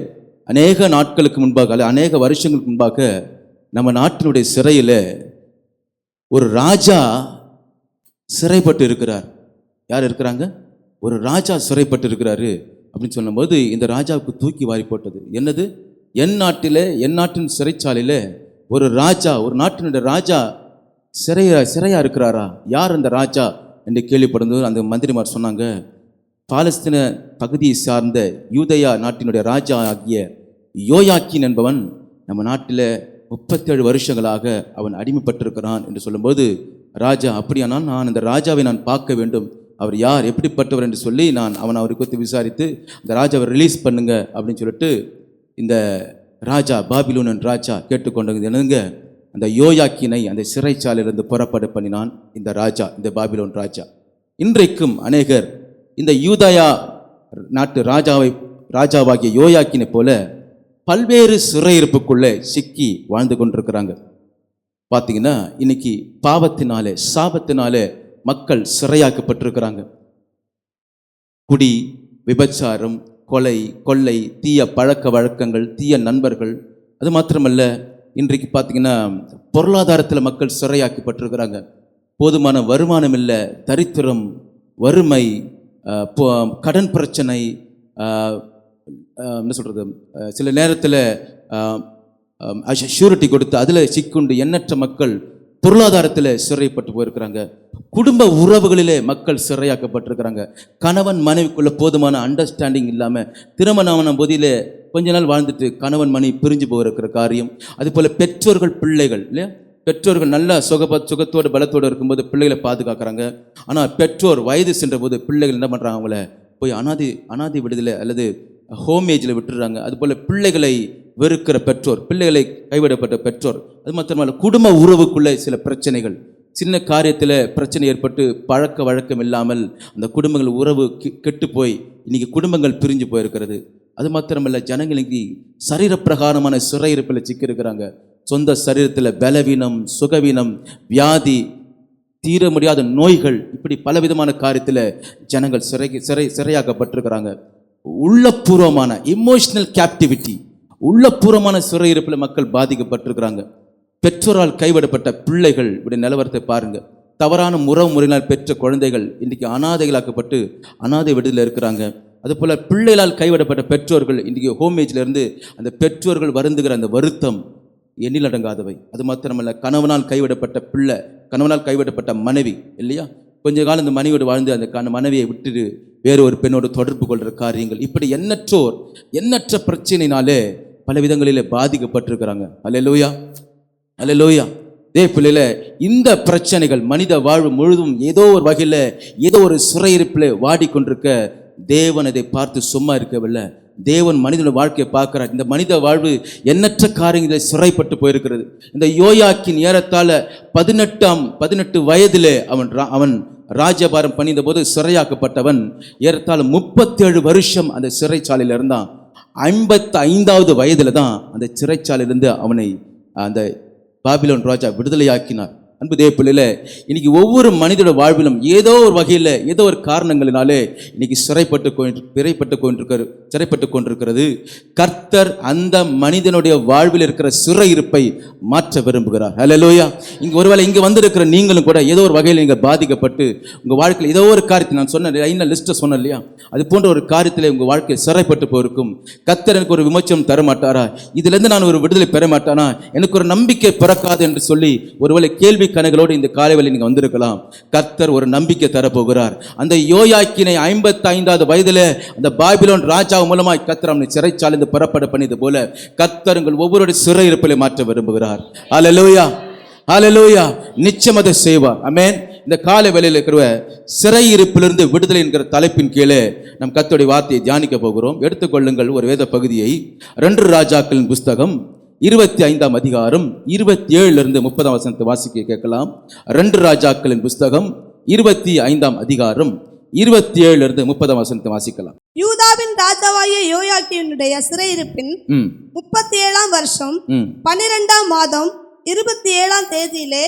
அநேக நாட்களுக்கு முன்பாக அல்ல அநேக வருஷங்களுக்கு முன்பாக நம்ம நாட்டினுடைய சிறையில் ஒரு ராஜா சிறைப்பட்டு இருக்கிறார். யார் இருக்கிறாங்க? ஒரு ராஜா சிறைப்பட்டு இருக்கிறாரு அப்படின்னு சொல்லும்போது இந்த ராஜாவுக்கு தூக்கி வாரி போட்டது. என்னது? என் நாட்டின் சிறைச்சாலையில் ஒரு ராஜா, ஒரு நாட்டினுடைய ராஜா சிறையா இருக்கிறாரா? யார் அந்த ராஜா என்று கேள்விப்படும்போது அந்த மந்திரிமார் சொன்னாங்க, பாலஸ்தீன பகுதியை சார்ந்த யூதயா நாட்டினுடைய ராஜா ஆகிய யோயாக்கீன் என்பவன் நம்ம நாட்டில் 37 வருஷங்களாக அவன் அடிமைப்பட்டிருக்கிறான் என்று சொல்லும்போது ராஜா, அப்படியானால் நான் அந்த ராஜாவை நான் பார்க்க வேண்டும், அவர் யார், எப்படிப்பட்டவர் என்று சொல்லி அவரை குறித்து விசாரித்து அந்த ராஜாவை ரிலீஸ் பண்ணுங்க அப்படின்னு சொல்லிட்டு இந்த ராஜா, பாபிலோன் ராஜா கேட்டுக்கொண்டது என்னங்க, அந்த யோயாக்கீனை அந்த சிறைச்சாலையிலிருந்து புறப்பட பண்ணினான் இந்த ராஜா, இந்த பாபிலோன் ராஜா. இன்றைக்கும் அநேகர் இந்த யூதயா நாட்டு ராஜாவாகிய யோயாக்கினை போல பல்வேறு சிறையிருப்புக்குள்ளே சிக்கி வாழ்ந்து கொண்டிருக்கிறாங்க. பார்த்தீங்கன்னா இன்னைக்கு பாவத்தினாலே சாபத்தினாலே மக்கள் சிறையாக்கப்பட்டிருக்கிறாங்க. குடி, விபச்சாரம், கொலை, கொள்ளை, தீய பழக்க வழக்கங்கள், தீய நண்பர்கள், அது மாத்திரமல்ல இன்றைக்கு பார்த்தீங்கன்னா பொருளாதாரத்தில் மக்கள் சிறையாக்கப்பட்டிருக்கிறாங்க. போதுமான வருமானம் இல்லை, தரித்திரம், வறுமை, கடன் பிரச்சனை, என்ன சொல்கிறது, சில நேரத்தில் ஷூரிட்டி கொடுத்து அதில் சிக்குண்டு எண்ணற்ற மக்கள் பொருளாதாரத்தில் சிறைப்பட்டு போயிருக்கிறாங்க. குடும்ப உறவுகளிலே மக்கள் சிறையாக்கப்பட்டிருக்கிறாங்க. கணவன் மனைவிக்குள்ள போதுமான அண்டர்ஸ்டாண்டிங் இல்லாமல் திருமணமான போதிலே கொஞ்ச நாள் வாழ்ந்துட்டு கணவன் மனைவி பிரிஞ்சு போகிற காரியம். அதுபோல் பெற்றோர்கள் பிள்ளைகள் இல்லையா, பெற்றோர்கள் நல்லா சுகத்தோடு பலத்தோடு இருக்கும்போது பிள்ளைகளை பாதுகாக்கிறாங்க. ஆனால் பெற்றோர் வயது சென்ற போது பிள்ளைகள் என்ன பண்ணுறாங்க, அவங்கள போய் அனாதை விடுதலை அல்லது ஹோமேஜில் விட்டுடுறாங்க. அதுபோல் பிள்ளைகளை வெறுக்கிற பெற்றோர், பிள்ளைகளை கைவிடப்பட்ட பெற்றோர், அது மாத்திரமல்ல குடும்ப உறவுக்குள்ளே சில பிரச்சனைகள், சின்ன காரியத்தில் பிரச்சனை ஏற்பட்டு பழக்க வழக்கம் இல்லாமல் அந்த குடும்பங்கள் உறவு கெட்டு போய் இன்னைக்கு குடும்பங்கள் பிரிஞ்சு போயிருக்கிறது. அது மாத்திரமல்ல ஜனங்களுக்கு சரீரப்பிரகாரமான சிறையிருப்பில் சிக்கியிருக்கிறாங்க. சொந்த சரீரத்தில் பலவீனம், சுகவீனம், வியாதி, தீர முடியாத நோய்கள், இப்படி பலவிதமான காரியத்தில் ஜனங்கள் சிறையாக்கப்பட்டிருக்கிறாங்க. உள்ளபூர்வமான இமோஷனல் கேப்டிவிட்டி, உள்ளபூர்வமான சிறையிருப்பில் மக்கள் பாதிக்கப்பட்டிருக்கிறாங்க. பெற்றோரால் கைவிடப்பட்ட பிள்ளைகள் இப்படி நிலவரத்தை பாருங்க. தவறான உறவு முறையினால் பெற்ற குழந்தைகள் இன்றைக்கி அனாதைகளாக்கப்பட்டு அனாதை விடுதலை இருக்கிறாங்க. அதுபோல் பிள்ளைகளால் கைவிடப்பட்ட பெற்றோர்கள் இன்றைக்கி ஹோமேஜில் இருந்து அந்த பெற்றோர்கள் வருந்துகிற அந்த வருத்தம் எண்ணிலடங்காதவை. அது மாத்திரமல்ல கணவனால் கைவிடப்பட்ட பிள்ளை, கணவனால் கைவிடப்பட்ட மனைவி இல்லையா, கொஞ்ச காலம் இந்த மனைவியோடு வாழ்ந்து அந்த மனைவியை விட்டுட்டு வேறு ஒரு பெண்ணோடு தொடர்பு கொள்கிற காரியங்கள், இப்படி எண்ணற்ற பிரச்சனையினாலே பல விதங்களிலே பாதிக்கப்பட்டிருக்கிறாங்க. அல்லேலூயா, அல்லேலூயா. இதே பிள்ளையில இந்த பிரச்சனைகள் மனித வாழ்வு முழுதும் ஏதோ ஒரு வகையில் ஏதோ ஒரு சிறையிருப்பில் வாடிக்கொண்டிருக்க தேவன் அதை பார்த்து சும்மா இருக்கவில்லை. தேவன் மனிதனுடைய வாழ்க்கையை பார்க்கிறார். இந்த மனித வாழ்வு எண்ணற்ற காரியங்களில் சிறைப்பட்டு போயிருக்கிறது. இந்த யோயாக்கின் ஏறத்தாழ 18 வயதிலே அவன் ராஜபாரம் பண்ணிந்த போது சிறையாக்கப்பட்டவன் ஏறத்தாழ 37 வருஷம் அந்த சிறைச்சாலையில் இருந்தான். 55வது வயதில் தான் அந்த சிறைச்சாலையிலிருந்து அவனை அந்த பாபிலோன் ராஜா விடுதலையாக்கினார். அன்பு தேவ பிள்ளையில இன்னைக்கு ஒவ்வொரு மனிதோட வாழ்விலும் ஏதோ ஒரு வகையில் ஏதோ ஒரு காரணங்களினாலே இன்னைக்கு சிறைப்பட்டு கொண்டிருக்கிறது. கர்த்தர் அந்த மனிதனுடைய வாழ்வில் இருக்கிற சிறையிருப்பை மாற்ற விரும்புகிறார். அல்லேலூயா. ஒருவேளை இங்கே வந்திருக்கிற நீங்களும் கூட ஏதோ ஒரு வகையில் நீங்கள் பாதிக்கப்பட்டு உங்கள் வாழ்க்கையில் ஏதோ ஒரு காரியத்தை நான் சொன்ன லிஸ்ட்டை சொன்னேன் இல்லையா, அது போன்ற ஒரு காரியத்தில் உங்கள் வாழ்க்கையில் சிறைப்பட்டு போயிருக்கும். கர்த்தர் எனக்கு ஒரு விமோச்சனம் தர மாட்டாரா, இதிலிருந்து நான் ஒரு விடுதலை பெற மாட்டானா, எனக்கு ஒரு நம்பிக்கை பிறக்காது என்று சொல்லி ஒருவேளை கேள்வி கணங்களோடு இந்த காலைவேளை நீங்க வந்திருக்கலாம். கர்த்தர் ஒரு நம்பிக்கை தரப்போகிறார். அந்த யோயாக்கினை 55வது வயதிலே அந்த பாபிலோன் ராஜா மூலமாய் கர்த்தர் அவனை சிறைச்சாலைந்து புறப்பட பண்ணியது போல கர்த்தர் உங்கள் ஒவ்வொருடைய சிறையிருப்பிலே மாற்ற விரும்புகிறார். அல்லேலூயா, அல்லேலூயா. நிச்சயம் அதை செய்வார். ஆமென். இந்த காலை வேளையில் இருக்கிற சிறையிருப்பிலிருந்து விடுதலை என்கிற தலைப்பின் கீழே நம் கர்த்தருடைய வார்த்தையை தியானிக்க போகிறோம். எடுத்துக்கொள்ளுங்கள் ஒரு வேத பகுதியை. 2 ராஜாக்களின் புஸ்தகம் 25ஆம் அதிகாரம் 27 30 வசனத்தை வாசிக்க கேட்கலாம். 2 ராஜாக்களின் புஸ்தகம் 25ஆம் அதிகாரம் 27 30 வசனத்தை வாசிக்கலாம். யூதாவின் ராஜாவாகிய யோயாக்கீனுடைய சிறையிருப்பின் 37ஆம் வருஷம் 12ஆம் மாதம் 27ஆம் தேதியிலே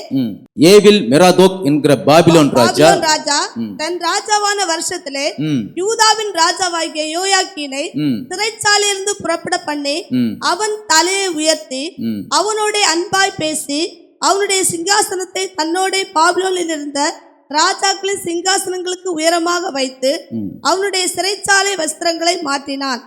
ஏவில் மெராதோக் என்கிற பாபிலோன் ராஜா தன் ராஜாவான வருஷத்திலே யூதாவின் ராஜாவாகிய யோயாக்கீனை சிறைச்சாலையிலிருந்து புறப்பட பண்ணி அவன் தலையை உயர்த்தி அவனோட அன்பாய் பேசி அவனுடைய சிங்காசனத்தை தன்னோட பாபிலோனில் இருந்த ராஜாக்களின் சிங்காசனங்களுக்கு உயரமாக வைத்து அவனுடைய சிறைச்சாலை வஸ்திரங்களை மாற்றினான்.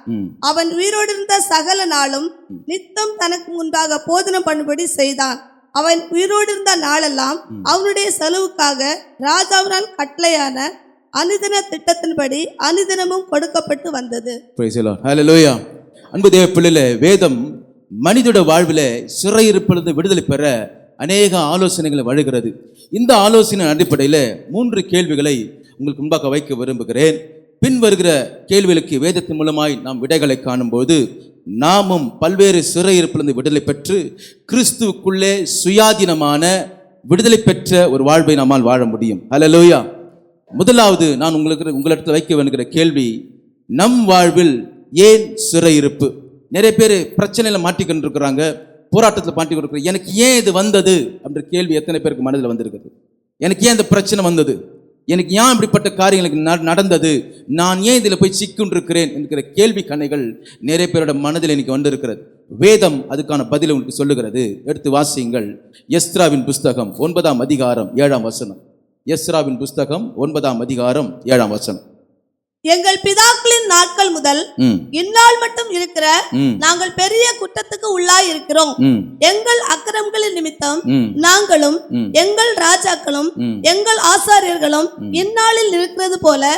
அவன் உயிரோடு இருந்த சகல நாளும் நித்தம் தனக்கு முன்பாக போதனம் பண்ணும்படி செய்தான். அவன் உயிரோடு இருந்த நாளெல்லாம் அவனுடைய செலவுக்காக ராஜாவினால் கட்டளையான அனுதின திட்டத்தின்படி அனுதினமும் கொடுக்கப்பட்டு வந்தது. அன்பு தேவ பிள்ளைகளே, வேதம் மனிதோட வாழ்வில் சிறையிருப்பிலிருந்து விடுதலை பெற அநேக ஆலோசனைகளை வழங்குகிறது. இந்த ஆலோசனை அடிப்படையில் 3 கேள்விகளை உங்களுக்கு முன்பாக வைக்க விரும்புகிறேன். பின் வருகிற கேள்விகளுக்கு வேதத்தின் மூலமாய் நாம் விடைகளை காணும்போது நாமும் பல்வேறு சிறையிருப்பிலிருந்து விடுதலை பெற்று கிறிஸ்துவுக்குள்ளே சுயாதீனமான விடுதலை பெற்ற ஒரு வாழ்வை நம்மால் வாழ முடியும். அல்லேலூயா. முதலாவது நான் உங்களிடத்தில் வைக்க வேண்டுகிற கேள்வி, நம் வாழ்வில் ஏன் சிறையிருப்பு? நிறைய பேர் பிரச்சனையில மாட்டிக்கொண்டு இருக்கிறாங்க, போராட்டத்தில் மாட்டிக்கொண்டு இருக்கிறாங்க. எனக்கு ஏன் இது வந்தது அப்படின்ற கேள்வி எத்தனை பேருக்கு மனதில் வந்திருக்கிறது? எனக்கு ஏன் இந்த பிரச்சனை வந்தது? எனக்கு ஏன் இப்படிப்பட்ட காரியங்களுக்கு நடந்தது? நான் ஏன் இதில் போய் சிக்குண்டிருக்கிறேன் என்கிற கேள்வி கணைகள் நிறைய பேரோட மனதில் இன்னைக்கு வந்திருக்கிறது. வேதம் அதுக்கான பதிலை உங்களுக்கு சொல்லுகிறது. எடுத்து வாசியுங்கள். எஸ்ராவின் புஸ்தகம் 9ஆம் அதிகாரம் 7ஆம் வசனம். எஸ்ராவின் புஸ்தகம் 9ஆம் அதிகாரம் 7ஆம் வசனம். எங்கள் பிதாக்களின் நாட்கள் முதல் இந்நாள் மட்டும் இருக்கிற நாங்கள் பெரிய குற்றத்துக்கு உள்ளாய் இருக்கிறோம். எங்கள் அக்கிரமங்களின் நிமித்தம் நாங்களும் எங்கள் ராஜாக்களும் எங்கள் ஆசாரியர்களும் இந்நாளில் இருக்கிறது போல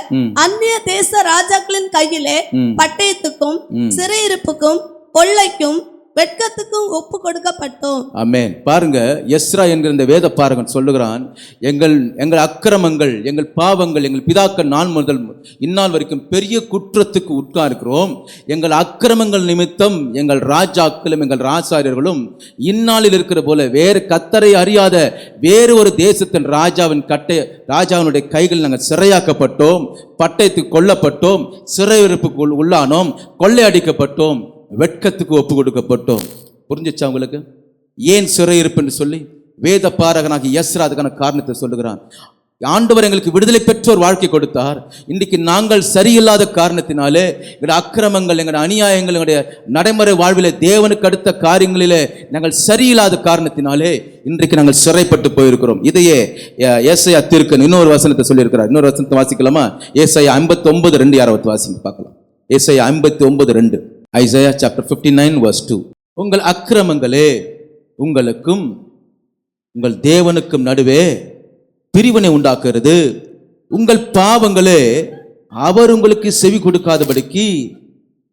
அந்நிய தேச ராஜாக்களின் கையிலே பட்டயத்துக்கும் சிறையிருப்புக்கும் கொள்ளைக்கும் வெட்கத்துக்கும் ஒப்பு கொடுக்கப்பட்டோம். ஆமென். பாருங்க, எஸ்ரா என்கிற இந்த வேத பாரகன் சொல்லுகிறான், எங்கள் அக்கிரமங்கள், எங்கள் பாவங்கள், எங்கள் பிதாக்கள் நாள் முதல் இந்நாள் வரைக்கும் பெரிய குற்றத்துக்கு உட்கார்க்கிறோம். எங்கள் அக்கிரமங்கள் நிமித்தம் எங்கள் ராஜாக்களும் எங்கள் ராசாரியர்களும் இந்நாளில் இருக்கிற போல வேறு கத்தரை அறியாத வேறு ஒரு தேசத்தின் ராஜாவினுடைய கைகள் நாங்கள் சிறையாக்கப்பட்டோம், பட்டயத்துக்கு கொல்லப்பட்டோம், சிறையிருப்புக்கு உள்ளானோம், கொள்ளையடிக்கப்பட்டோம், வெட்கத்துக்கு ஒப்பு கொடுக்கப்பட்டோம். புரிஞ்சிச்சா உங்களுக்கு ஏன் சிறையிருப்புன்னு சொல்லி? வேத பாரகனாகி எஸ்ரா அதுக்கான காரணத்தை சொல்லுகிறான். ஆண்டவர் எங்களுக்கு விடுதலை பெற்ற ஒரு வாழ்க்கை கொடுத்தார். இன்றைக்கு நாங்கள் சரியில்லாத காரணத்தினாலே எங்களுடைய அக்கிரமங்கள், எங்களுடைய அநியாயங்கள், எங்களுடைய நடைமுறை வாழ்விலே தேவனுக்கு அடுத்த காரியங்களிலே நாங்கள் சரியில்லாத காரணத்தினாலே இன்றைக்கு நாங்கள் சிறைப்பட்டு போயிருக்கிறோம். இதையே ஏசாயா தீர்க்கன் இன்னொரு வசனத்தை சொல்லியிருக்கிறார். இன்னொரு வசனத்தை வாசிக்கலாமா? ஏசாயா 59:2 யாராவது வாசிங்க பார்க்கலாம். ஏசாயா 59:2. Isaiah chapter 59 verse 2. உங்கள் அக்கிரமங்களே உங்களுக்கும் உங்கள் தேவனுக்கும் நடுவே பிரிவினை உண்டாக்குறது, உங்கள் பாவங்களே அவர் உங்களுக்கு செவி கொடுக்காதபடிக்கு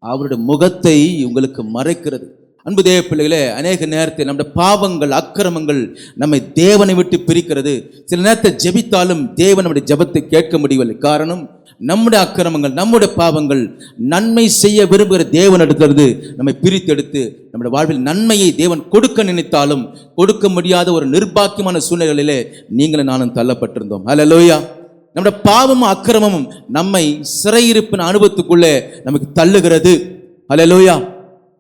அவருடைய முகத்தை உங்களுக்கு மறைக்கிறது. அன்பு தேவ பிள்ளைகளே, அநேக நேரத்தில் நம்முடைய பாவங்கள், அக்கிரமங்கள் நம்மை தேவனை விட்டு பிரிக்கிறது. சில நேரத்தை ஜெபித்தாலும் தேவன் நம்முடைய ஜெபத்தை கேட்க முடியவில்லை. காரணம், நம்முடைய அக்கிரமங்கள், நம்முடைய பாவங்கள் நன்மை செய்ய விரும்புகிற தேவனிடத்திலிருந்து நம்மை பிரித்தெடுத்து நம்முடைய வாழ்வில் நன்மையை தேவன் கொடுக்க நினைத்தாலும் கொடுக்க முடியாத ஒரு நிர்பாக்கியமான சூழ்நிலைகளிலே நீங்களும் நானும் தள்ளப்பட்டிருந்தோம். அல்லேலூயா. நம்முடைய பாவமும் அக்கிரமமும் நம்மை சிறையிருப்பின் அனுபவத்துக்குள்ளே நமக்கு தள்ளுகிறது. அல்லேலூயா.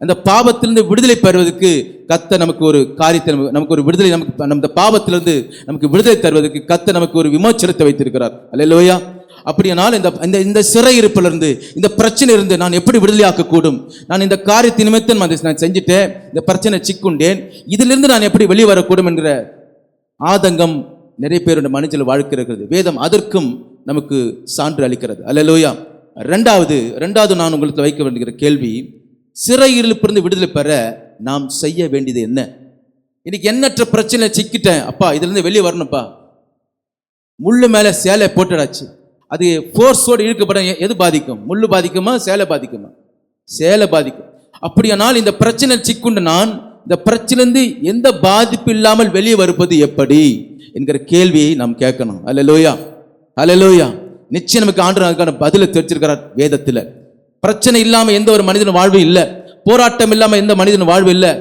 அந்த பாவத்திலிருந்து விடுதலை பெறுவதற்கு கர்த்தர் நமக்கு ஒரு காரியத்தை, நமக்கு ஒரு விடுதலை, நமக்கு பாவத்திலிருந்து நமக்கு விடுதலை தருவதற்கு கர்த்தர் நமக்கு ஒரு விமோச்சனத்தை வைத்திருக்கிறார். அல்லேலூயா. அப்படியானால் இந்த சிறையிருப்பிலிருந்து, இந்த பிரச்சனையிலிருந்து நான் எப்படி விடுதலையாக்க கூடும்? நான் இந்த காரியத்தின் நிமித்தம் நான் செஞ்சுட்டேன், இந்த பிரச்சனை சிக்குண்டேன், இதிலிருந்து நான் எப்படி வெளியே வரக்கூடும் என்கிற ஆதங்கம் நிறைய பேருடைய மனதில் வாழ்க்கை இருக்கிறது. வேதம் அதற்கும் நமக்கு சான்று அளிக்கிறது. அல்லேலூயா. ரெண்டாவது நான் உங்களுக்கு வைக்க வேண்டிய கேள்வி, சிறையிருப்பிலிருந்து விடுதலை பெற நாம் செய்ய வேண்டியது என்ன? இன்னைக்கு எண்ணற்ற பிரச்சனை சிக்கிட்டேன், அப்பா இதிலிருந்து வெளியே வரணும்ப்பா. முள்ளு மேலே சேலை போட்டுடாச்சு, அது ஃபோர்ஸோடு இழுக்கப்பட எது பாதிக்கும்? முள்ளு பாதிக்குமா, சேலை பாதிக்குமா? சேலை பாதிக்கும். அப்படியானால் இந்த பிரச்சனை சிக்குண்டு நான் இந்த பிரச்சனையிலிருந்து எந்த பாதிப்பு இல்லாமல் வெளியே வருவது எப்படி என்கிற கேள்வியை நாம் கேட்கணும். அல்லேலூயா. அல்லேலூயா. நிச்சயம் நமக்கு ஆண்டவர் அதுக்கான பதிலை தெரிஞ்சிருக்கிறார் வேதத்தில். பிரச்சனை இல்லாம எந்த ஒரு மனிதன் வாழ்வு இல்லை, போராட்டம் இல்லாம எந்த மனிதன் வாழ்வு இல்லை,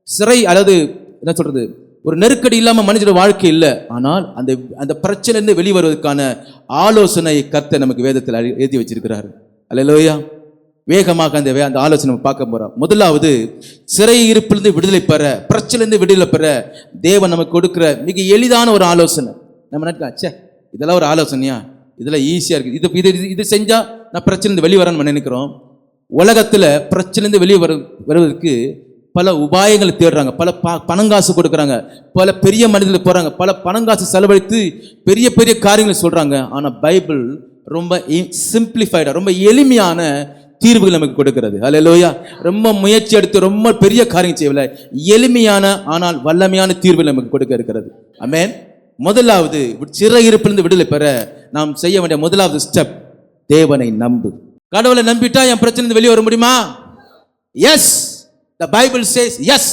சிறை அதாவது என்ன சொல்றது, ஒரு நெருக்கடி இல்லாம மனிதனோட வாழ்க்கை இல்லை. ஆனால் அந்த பிரச்சனையிலிருந்து வெளிவருவதற்கான ஆலோசனை கர்த்தர் நமக்கு வேதத்தில் எழுதி வச்சிருக்கிறார். அல்லேலூயா. வேகமாக அந்த ஆலோசனை நம்ம பார்க்க போறோம். முதலாவது, சிறையிருப்பிலிருந்து விடுதலை பெற, பிரச்சனையிலிருந்து விடுதலை பெற தேவன் நமக்கு கொடுக்கிற மிக எளிதான ஒரு ஆலோசனை. நம்ம நினைக்கலாம், இதெல்லாம் ஒரு ஆலோசனையா, இதெல்லாம் ஈஸியாக இருக்குது, இது செஞ்சால் நான் பிரச்சனை வெளியே வரணும்னு நினைக்கிறோம். உலகத்தில் பிரச்சனைலேருந்து வெளியே வருவதற்கு பல உபாயங்களை தேடுறாங்க, பல பணங்காசு கொடுக்குறாங்க, பல பெரிய மனிதர்கள் போகிறாங்க, பல பணங்காசு செலவழித்து பெரிய பெரிய காரியங்களை சொல்கிறாங்க. ஆனால் பைபிள் ரொம்ப சிம்பிளிஃபைடாக, ரொம்ப எளிமையான தீர்வுகள் நமக்கு கொடுக்கிறது. அல்லேலூயா. ரொம்ப முயற்சி எடுத்து ரொம்ப பெரிய காரியம் செய்யவில்லை, எளிமையான ஆனால் வல்லமையான தீர்வுகள் நமக்கு கொடுக்க இருக்கிறது. ஆமென். முதலாவது, சிறையிருப்பிலிருந்து விடுதலை பெற நாம் செய்ய வேண்டிய முதலாவது ஸ்டெப், தேவனை நம்பு. கடவுளை நம்பிட்டா என் பிரச்சனை வெளியே வர முடியுமா? Yes, the Bible says yes.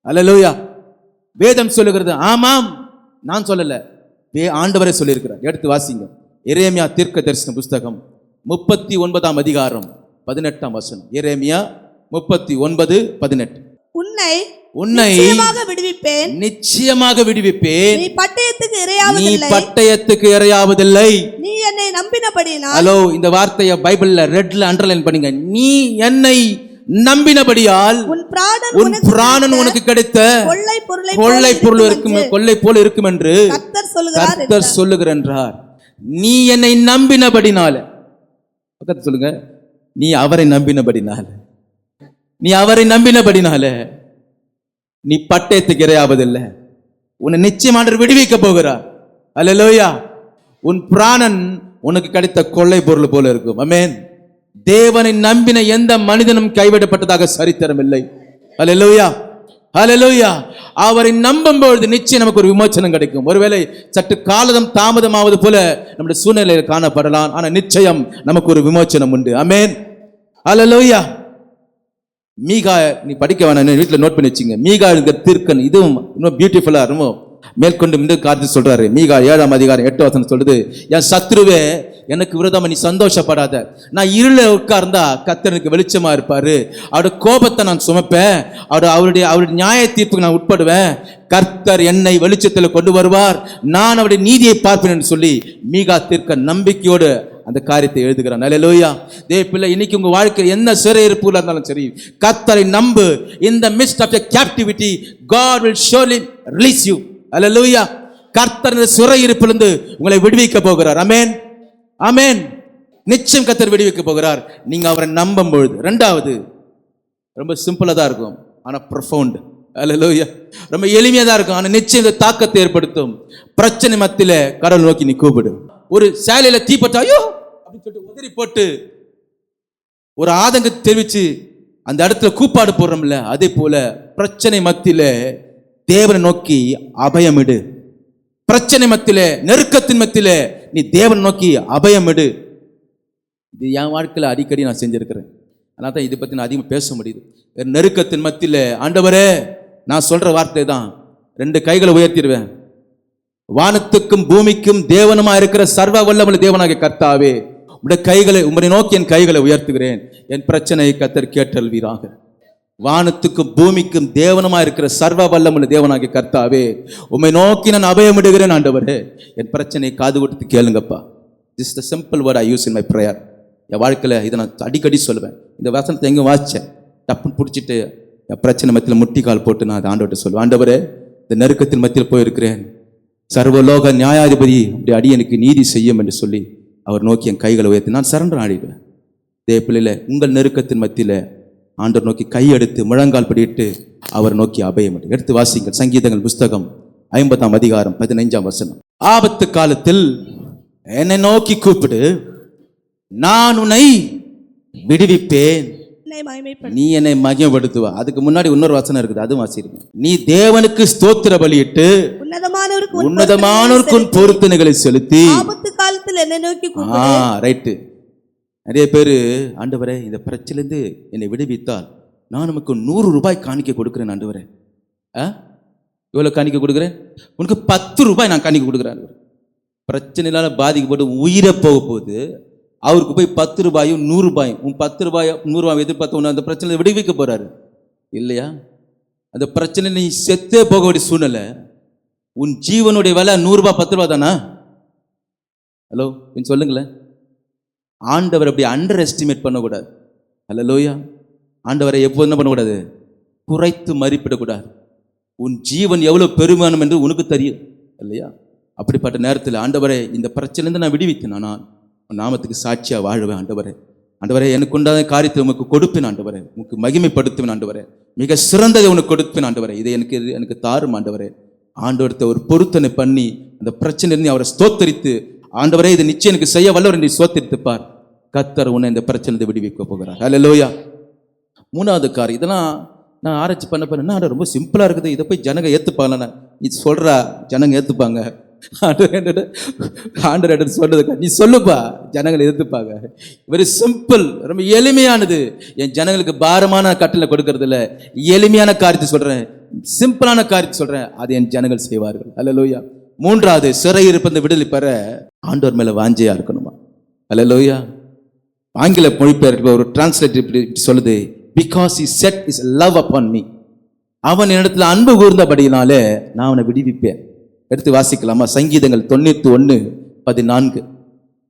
அல்லேலூயா. வேதம் சொல்லுகிறது. ஆமாம், நான் சொல்லல, ஆண்டவரே சொல்லியிருக்கிறார். எடுத்து வாசிங்க. எரேமியா தீர்க்கதரிசன புஸ்தகம் 39ஆம் அதிகாரம் 18ஆம் வசனம். எரேமியா 39:18. உன்னை உன்னை நிச்சயமாக விடுவிப்பேன். நிச்சயமாக விடுவிப்பேன். நீ பட்டயத்துக்கு நீ இரையாவதில்லை. பட்டயத்துக்கு இரையாவதில்லை. நீ என்னை நம்பினபடியினால். ஹலோ, இந்த வார்த்தையை பைபிள்ல ரெட்ல அண்டர்லைன் பண்ணுங்க. நீ என்னை நம்பினபடியால் உன் பிராணன் உனக்கு கிடைத்த கொள்ளை போல இருக்கும் என்று கர்த்தர் சொல்லுகிறார். நீ என்னை நம்பினபடினால, பக்கத்துல சொல்லுங்க, நீ அவரை நம்பினபடினால, நீ அவரை நம்பினபடினால நீ பட்டயத்துக்கு இரையாவதில்லை. உன்னை நிச்சயமாக விடுவிக்க போகிறார். அல்லேலூயா. உன் பிராணன் உனக்கு கிடைத்த கொள்ளை பொருள் போல இருக்கும். ஆமென். தேவனை நம்பின எந்த மனிதனும் கைவிடப்பட்டதாக சரித்திரம் இல்லை. அல்லேலூயா, அல்லேலூயா. அவரை நம்பும் பொழுது நிச்சயம் நமக்கு ஒரு விமோசனம் கிடைக்கும். ஒருவேளை சற்று காலம் தாமதமாவது போல நம்முடைய சூழ்நிலையில் காணப்படலாம், ஆனா நிச்சயம் நமக்கு ஒரு விமோசனம் உண்டு. ஆமென், அல்லேலூயா. மீகா, நீ படிக்க வேணாம், வீட்டில் நோட் பண்ணி வச்சுங்க. மீகா தீர்க்கன், இதுவும் இன்னும் பியூட்டிஃபுல்லா ரொம்ப மேற்கொண்டு இந்த காரியத்தை சொல்றாரு. மீகா 7ஆம் அதிகாரம் 8 வசனம் சொல்லுது, என் சத்ருவே எனக்கு விரோதமா நீ சந்தோஷப்படாத. நான் இருள உட்கார்ந்தா கர்த்தருக்கு வெளிச்சமா இருப்பாரு. அவருடைய கோபத்தை நான் சுமப்பேன். அவருடைய நியாய தீர்ப்புக்கு நான் உட்படுவேன். கர்த்தர் என்னை வெளிச்சத்தில் கொண்டு வருவார். நான் அவருடைய நீதியை பார்ப்பேன் என்று சொல்லி மீகா தீர்க்க நம்பிக்கையோடு அந்த காரியத்தை எழுதுகிறான். அல்லேலூயா. தேவ பிள்ளை, இன்னைக்கு உங்க வாழ்க்கையில் என்ன சிறையிருப்புல இருந்தாலும் சரி, கர்த்தரை நம்பு. In the midst of your captivity, God will surely release you. அல்லேலூயா. கர்த்தர் இந்த சிறையிருப்பிலிருந்து உங்களை விடுவிக்க போகிறார். ஆமென், ஆமென். நிச்சயம் கர்த்தர் விடுவிக்க போகிறார், நீங்க அவரை நம்பும் பொழுது. ரெண்டாவது, ரொம்ப சிம்பிளா தான் இருக்கும், ஆனா ப்ரொஃபவுண்ட். அல்லேலூயா. ரொம்ப எளிமையா தான் இருக்கும், ஆனா நிச்சயம் இந்த தாக்கத்தை ஏற்படுத்தும். பிரச்சனை மத்தியில கடவுள் நோக்கி நீ கூப்பிடு. ஒரு சேலையில தீப்பட்டா ஐயோ அப்படின்னு சொல்லிட்டு உதறி போட்டு ஒரு ஆதங்கத்தை தெரிவிச்சு அந்த இடத்துல கூப்பாடு போடுறோம்ல, அதே போல பிரச்சனை மத்தியில தேவனை நோக்கி அபயமிடு. பிரச்சனை மத்தியில, நெருக்கத்தின் மத்தியில நீ தேவனை நோக்கி அபயமிடு. இது என் வாழ்க்கையில அடிக்கடி நான் செஞ்சிருக்கிறேன். அதனால தான் இதை பத்தி நான் அதிகமாக பேச முடியுது. நெருக்கத்தின் மத்தியில ஆண்டவரே, நான் சொல்ற வார்த்தை தான், 2 கைகளை உயர்த்திடுவேன். வானத்துக்கும் பூமிக்கும் தேவனுமா இருக்கிற சர்வ வல்லமுள்ள தேவனாகிய கர்த்தாவே, உம்முடைய கைகளை, உம்மை நோக்கி என் கைகளை உயர்த்துகிறேன். என் பிரச்சனையை கர்த்தர் கேட்டல்வீராக. வானத்துக்கும் பூமிக்கும் தேவனுமா இருக்கிற சர்வ வல்லமுள்ள தேவனாகிய கர்த்தாவே, உம்மை நோக்கி நான் அபயமிடுகிறேன். ஆண்டவரே, என் பிரச்சனையை காது கொடுத்து கேளுங்கப்பா. This is the simple word I use in my prayer. என் வாழ்க்கையில் இதை நான் அடிக்கடி சொல்லுவேன். இந்த வசனத்தை எங்கே வாசித்தேன், டப்புன்னு பிடிச்சிட்டு என் பிரச்சனை மத்தியில் முட்டிக்கால் போட்டு நான் அதை ஆண்டவர்கிட்ட சொல்லுவேன். ஆண்டவரே, இந்த நெருக்கத்தின் மத்தியில் போயிருக்கிறேன், சர்வலோக நியாயாதிபதி அப்படி அடியனுக்கு நீதி செய்யும் என்று சொல்லி அவர் நோக்கி என் கைகளை உயர்த்தி நான் சரண்டர் ஆடிடுவேன். தேவ பிள்ளையில, உங்கள் நெருக்கத்தின் மத்தியில் ஆண்டவர் நோக்கி கையெடுத்து முழங்கால் படிட்டு அவர் நோக்கி அபயம் எடுத்து வாசிங்கள். சங்கீதங்கள் புஸ்தகம் 50ஆம் அதிகாரம் 15ஆம் வசனம். ஆபத்து காலத்தில் என்னை நோக்கி கூப்பிடு, நான் உன்னை விடுவிப்பேன், நீ என்னை மகிமைப்படுத்துவா. அதுக்கு முன்னாடி இன்னொரு வசனம் இருக்குது, அதுவும் வாசிருங்க. நீ தேவனுக்கு ஸ்தோத்திர பலியிட்டு உன்னதமானோருக்கு உன் பொருத்தனைகளை செலுத்தி ஆபத்து காலத்தில் என்னை நோக்கி ரைட்டு. நிறைய பேர், ஆண்டவரே இந்த பிரச்சனையிலேருந்து என்னை விடுவித்தால் நான் நமக்கு 100 ரூபாய் காணிக்க கொடுக்குறேன். ஆண்டவரே, எவ்வளோ காணிக்க கொடுக்குறேன்? உனக்கு 10 ரூபாய் நான் காணிக்க கொடுக்குறேன். பிரச்சனையினால பாதிக்கப்பட்டு உயிரை போக போகுது, அவருக்கு போய் 10 ரூபாயும் 100 ரூபாயும், உன் 10 ரூபாயும் 100 ரூபாய் எதிர்பார்த்த உன்னை அந்த பிரச்சனையை விடுவிக்க போறாரு இல்லையா? அந்த பிரச்சனை நீ செத்தே போக வேண்டிய சூழ்நிலை. உன் ஜீவனுடைய விலை 100 ரூபாய் 10 ரூபாய் தானா? ஹலோ, கொஞ்சம் சொல்லுங்களேன். ஆண்டவர் அப்படி அண்டர் எஸ்டிமேட் பண்ணக்கூடாது. அல்லேலூயா. ஆண்டவரை எப்போது என்ன பண்ணக்கூடாது? குறைத்து மதிப்பிடக்கூடாது. உன் ஜீவன் எவ்வளோ பெருமானம் என்று உனக்கு தெரியும் இல்லையா? அப்படிப்பட்ட நேரத்தில் ஆண்டவரே, இந்த பிரச்சனையிலேருந்து நான் விடுவித்தேன், நான் நாமத்துக்கு சாட்சியாக வாழ்வேன். ஆண்டவரே, ஆண்டவரே, எனக்கு உண்டான காரியத்தை உனக்கு கொடுப்பேன். ஆண்டவரே, உனக்கு மகிமைப்படுத்துவேன். ஆண்டவரே, மிக சிறந்ததை உனக்கு கொடுப்பேன். ஆண்டவரே, இதை எனக்கு தாரும். ஆண்டவரே, ஆண்டவரத்தை ஒரு பொருத்தனை பண்ணி அந்த பிரச்சனையிலிருந்து அவரை ஸ்தோத்தரித்து, ஆண்டவரே இது நிச்சயம் எனக்கு செய்ய வல்லவர் என்று ஸ்தோத்தரித்துப்பார். கர்த்தர் உன்னை இந்த பிரச்சனை விடுவிக்க போகிறார். அல்லேலூயா. 3வது காரியம், இதெல்லாம் நான் ஆராய்ச்சி பண்ண ரொம்ப சிம்பிளாக இருக்குது, இதை போய் ஜனங்க ஏற்றுப்பாங்க. நீ சொல்கிறா ஜனங்க ஏற்றுப்பாங்க. ஆண்டவர் சொல்றதுக்கா நீ சொல்லுப்பா, ஜனங்களை எதிர்த்துப்பாங்க. வெரி சிம்பிள், ரொம்ப எளிமையானது. என் ஜனங்களுக்கு பாரமான கட்டளை கொடுக்கறது இல்லை, எளிமையான காரியத்தை சொல்றேன், சிம்பிளான காரியத்தை சொல்றேன், அது என் ஜனங்கள் செய்வார்கள். அல்லேலூயா. 3வது, சிறையிருப்பு விடுதலை பெற ஆண்டவர் மேல வாஞ்சையா இருக்கணுமா? அல்லேலூயா. ஆங்கில மொழிபெயர்ப்பு ஒரு டிரான்ஸ்லேட் இப்படி சொல்லுது, because he set his love upon me. அவன் என்னிடத்துல அன்பு கூர்ந்தபடியினாலே நான் அவனை விடுவிப்பேன். எடுத்து வாசிக்கலாமா? சங்கீதங்கள் 91:14.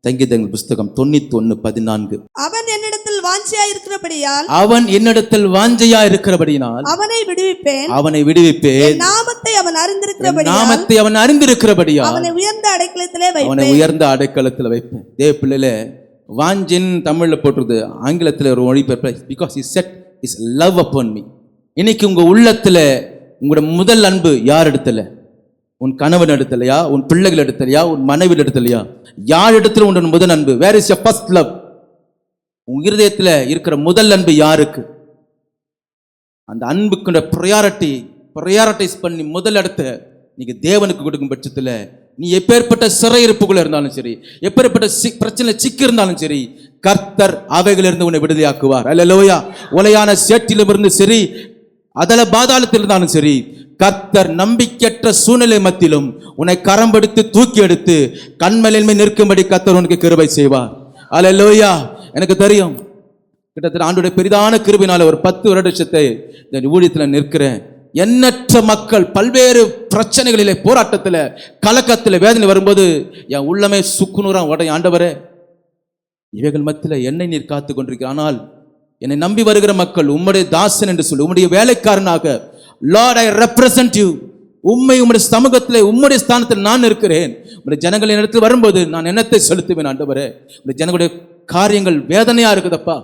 சங்கீதங்கள் புஸ்தகம் 91:14. அவன் என்னிடத்தில் வாஞ்சையா இருக்கிறபடியால் அவன் என்னிடத்தில் வாஞ்சையா இருக்கிறபடியினால் அவனை விடுவிப்பேன். அவனை விடுவிப்பேன். என் நாமத்தை அவன் அறிந்திருக்கிறபடியால் நாமத்தை அவன் அறிந்திருக்கிறபடியால் அவனை உயர்ந்த அடைக்கலத்திலே அவனை வைப்பேன். உயர்ந்த அடைக்கலத்தில் வைப்பேன். தேவ பிள்ளையில வாஞ்சின் தமிழ்ல போட்டுருது, ஆங்கிலத்தில் ஒரு மொழிபெயர்ப்பு, because he set his love upon me. இன்னைக்கு உங்க உள்ளத்துல உங்களோட முதல் அன்பு யார் இடத்துல? உன் கணவன் இடத்துலையா? உன் பிள்ளைகள் இடத்துலையா? உன் மனைவி இடத்துலையா? யார் இடத்துல உன் முதல் அன்பு? Where is your first love? உன் இருதயத்துல இருக்கிற முதல் அன்பு யாருக்கு? அந்த அன்புக்கு ப்ரையாரிட்டைஸ் பண்ணி முதல் இடத்த நீங்க தேவனுக்கு கொடுக்கும் பட்சத்துல நீ எப்பேற்பட்ட சிறையிருப்புக்குள்ள இருந்தாலும் சரி, எப்பேற்பட்ட பிரச்சனை சிக்கி இருந்தாலும் சரி, கர்த்தர் அவைகளிலிருந்து உன்னை விடுதலையாக்குவார். அல்லேலூயா. உலையான சேற்றிலும் இருந்து சரி, அதல பாதாளத்தில் இருந்தாலும் சரி, கர்த்தர் நம்பிக்கையற்ற சூழ்நிலை மத்தியிலும் உன்னை கரம்பெடுத்து தூக்கி எடுத்து கண்மலையின்மை நிற்கும்படி கர்த்தர் உனக்கு கிருபை செய்வார். அல்லேலூயா. எனக்கு தெரியும், கிட்டத்தட்ட ஆண்டோட பெரிதான கிருபையினால ஒரு 10 வருடத்தை இந்த ஊழியத்தில் நிற்கிறேன். எண்ணற்ற மக்கள் பல்வேறு பிரச்சனைகளிலே, போராட்டத்தில், கலக்கத்தில், வேதனை வரும்போது என் உள்ளமே சுக்குநூறா உடைய. ஆண்டவரே, இவைகள் மத்தியில் என்னை நீர் காத்து கொண்டிருக்கிற, ஆனால் என்னை நம்பி வருகிற மக்கள் உம்முடைய தாசன் என்று சொல்லி, உம்முடைய வேலைக்காரனாக, லார்ட் ஐ ரெப்ரசன்ட் யூ, உம்மை உம்முடைய சமூகத்தில் உம்முடைய ஸ்தானத்தில் நான் இருக்கிறேன். உம்முடைய ஜனங்களின் இடத்தில் வரும்போது நான் எண்ணத்தை செலுத்துவேன். ஆண்டவரே, உம்முடைய ஜனங்களுடைய காரியங்கள் வேதனையா இருக்குதப்பா,